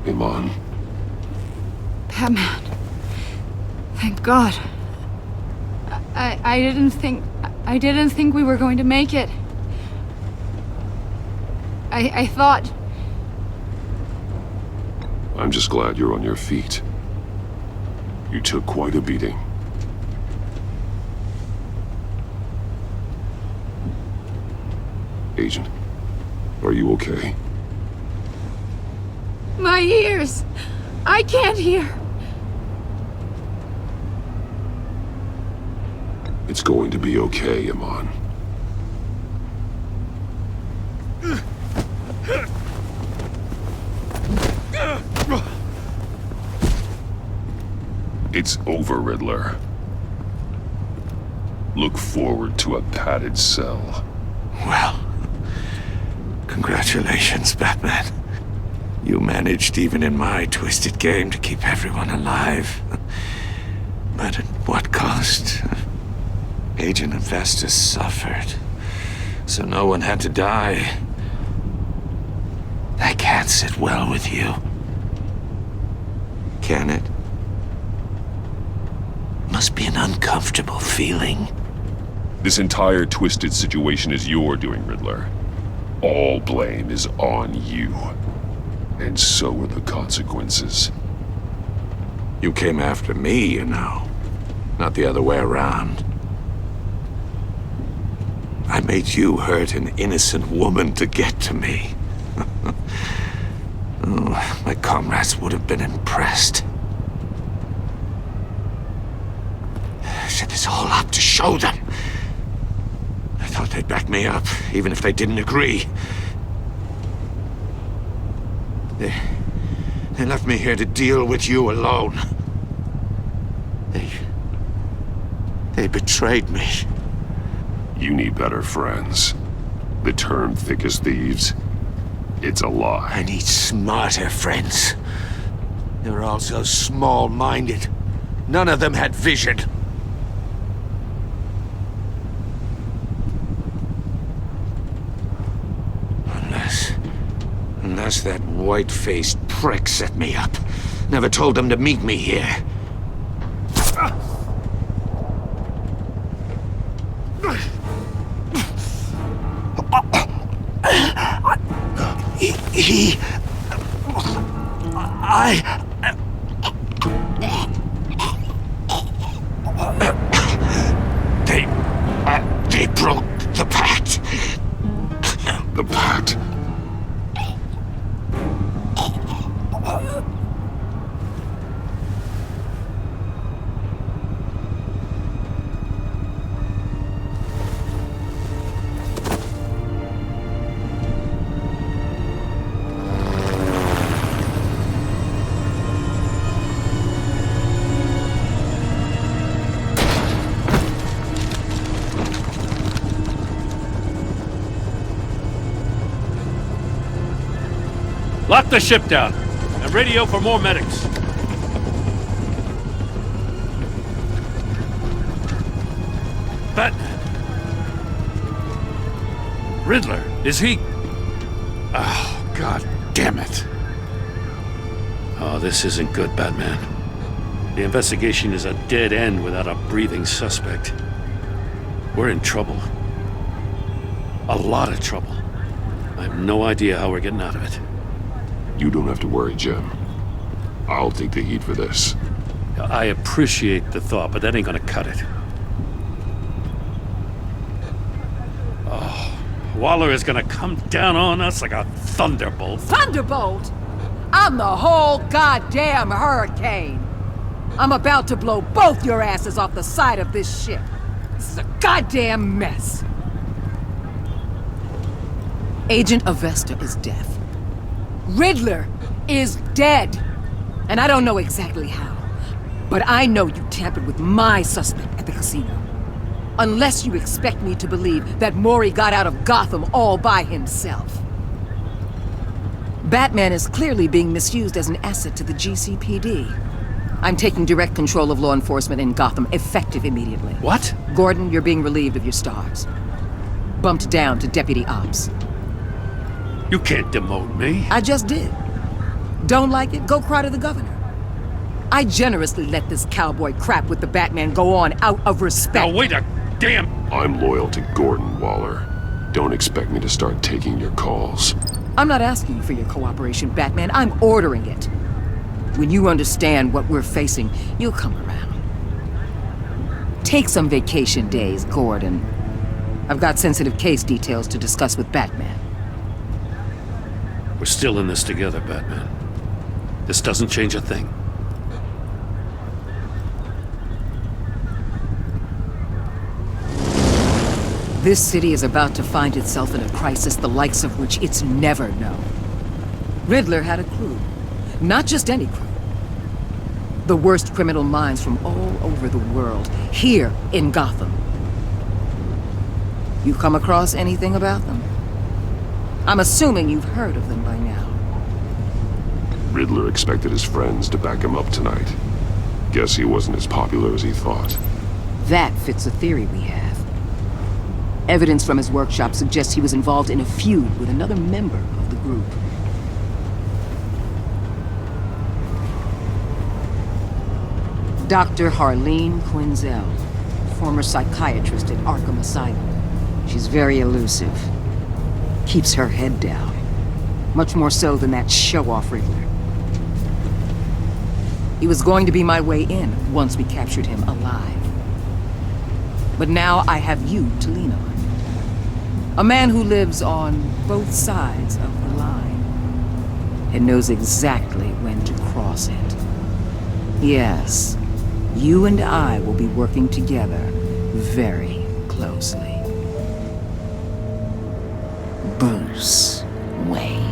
Iman.
Batman. Thank God. I didn't think we were going to make it. I thought...
I'm just glad you're on your feet. You took quite a beating. Agent, are you okay?
My ears! I can't hear!
It's going to be okay, Iman. It's over, Riddler. Look forward to a padded cell.
Well, congratulations, Batman. You managed, even in my twisted game, to keep everyone alive. But at what cost? Agent Investus suffered, so no one had to die. That can't sit well with you. Can it? Must be an uncomfortable feeling.
This entire twisted situation is your doing, Riddler. All blame is on you. And so are the consequences.
You came after me, you know. Not the other way around. I made you hurt an innocent woman to get to me. Oh, my comrades would have been impressed. I set this all up to show them. I thought they'd back me up, even if they didn't agree. They left me here to deal with you alone. They betrayed me.
You need better friends. The term thick as thieves, it's a lie.
I need smarter friends. They were all so small-minded. None of them had vision. Unless that white-faced prick set me up. Never told them to meet me here. They broke the pact.
The pact?
Lock the ship down, and radio for more medics. But... Riddler, is he...
Oh, God damn it.
Oh, this isn't good, Batman. The investigation is a dead end without a breathing suspect. We're in trouble. A lot of trouble. I have no idea how we're getting out of it.
You don't have to worry, Jim. I'll take the heat for this.
I appreciate the thought, but that ain't gonna cut it. Oh, Waller is gonna come down on us like a thunderbolt.
Thunderbolt? I'm the whole goddamn hurricane. I'm about to blow both your asses off the side of this ship. This is a goddamn mess. Agent Avesta is dead. Riddler is dead. And I don't know exactly how. But I know you tampered with my suspect at the casino. Unless you expect me to believe that Maury got out of Gotham all by himself. Batman is clearly being misused as an asset to the GCPD. I'm taking direct control of law enforcement in Gotham, effective immediately.
What?
Gordon, you're being relieved of your stars. Bumped down to Deputy Ops.
You can't demote me.
I just did. Don't like it? Go cry to the governor. I generously let this cowboy crap with the Batman go on out of respect.
Now wait a damn...
I'm loyal to Gordon, Waller. Don't expect me to start taking your calls.
I'm not asking for your cooperation, Batman. I'm ordering it. When you understand what we're facing, you'll come around. Take some vacation days, Gordon. I've got sensitive case details to discuss with Batman.
We're still in this together, Batman. This doesn't change a thing.
This city is about to find itself in a crisis the likes of which it's never known. Riddler had a crew. Not just any crew. The worst criminal minds from all over the world, here in Gotham. You come across anything about them? I'm assuming you've heard of them by now.
Riddler expected his friends to back him up tonight. Guess he wasn't as popular as he thought.
That fits a theory we have. Evidence from his workshop suggests he was involved in a feud with another member of the group. Dr. Harleen Quinzel, former psychiatrist at Arkham Asylum. She's very elusive. Keeps her head down. Much more so than that show-off Riddler. He was going to be my way in once we captured him alive. But now I have you to lean on. A man who lives on both sides of the line and knows exactly when to cross it. Yes, you and I will be working together very closely. Bruce Wayne.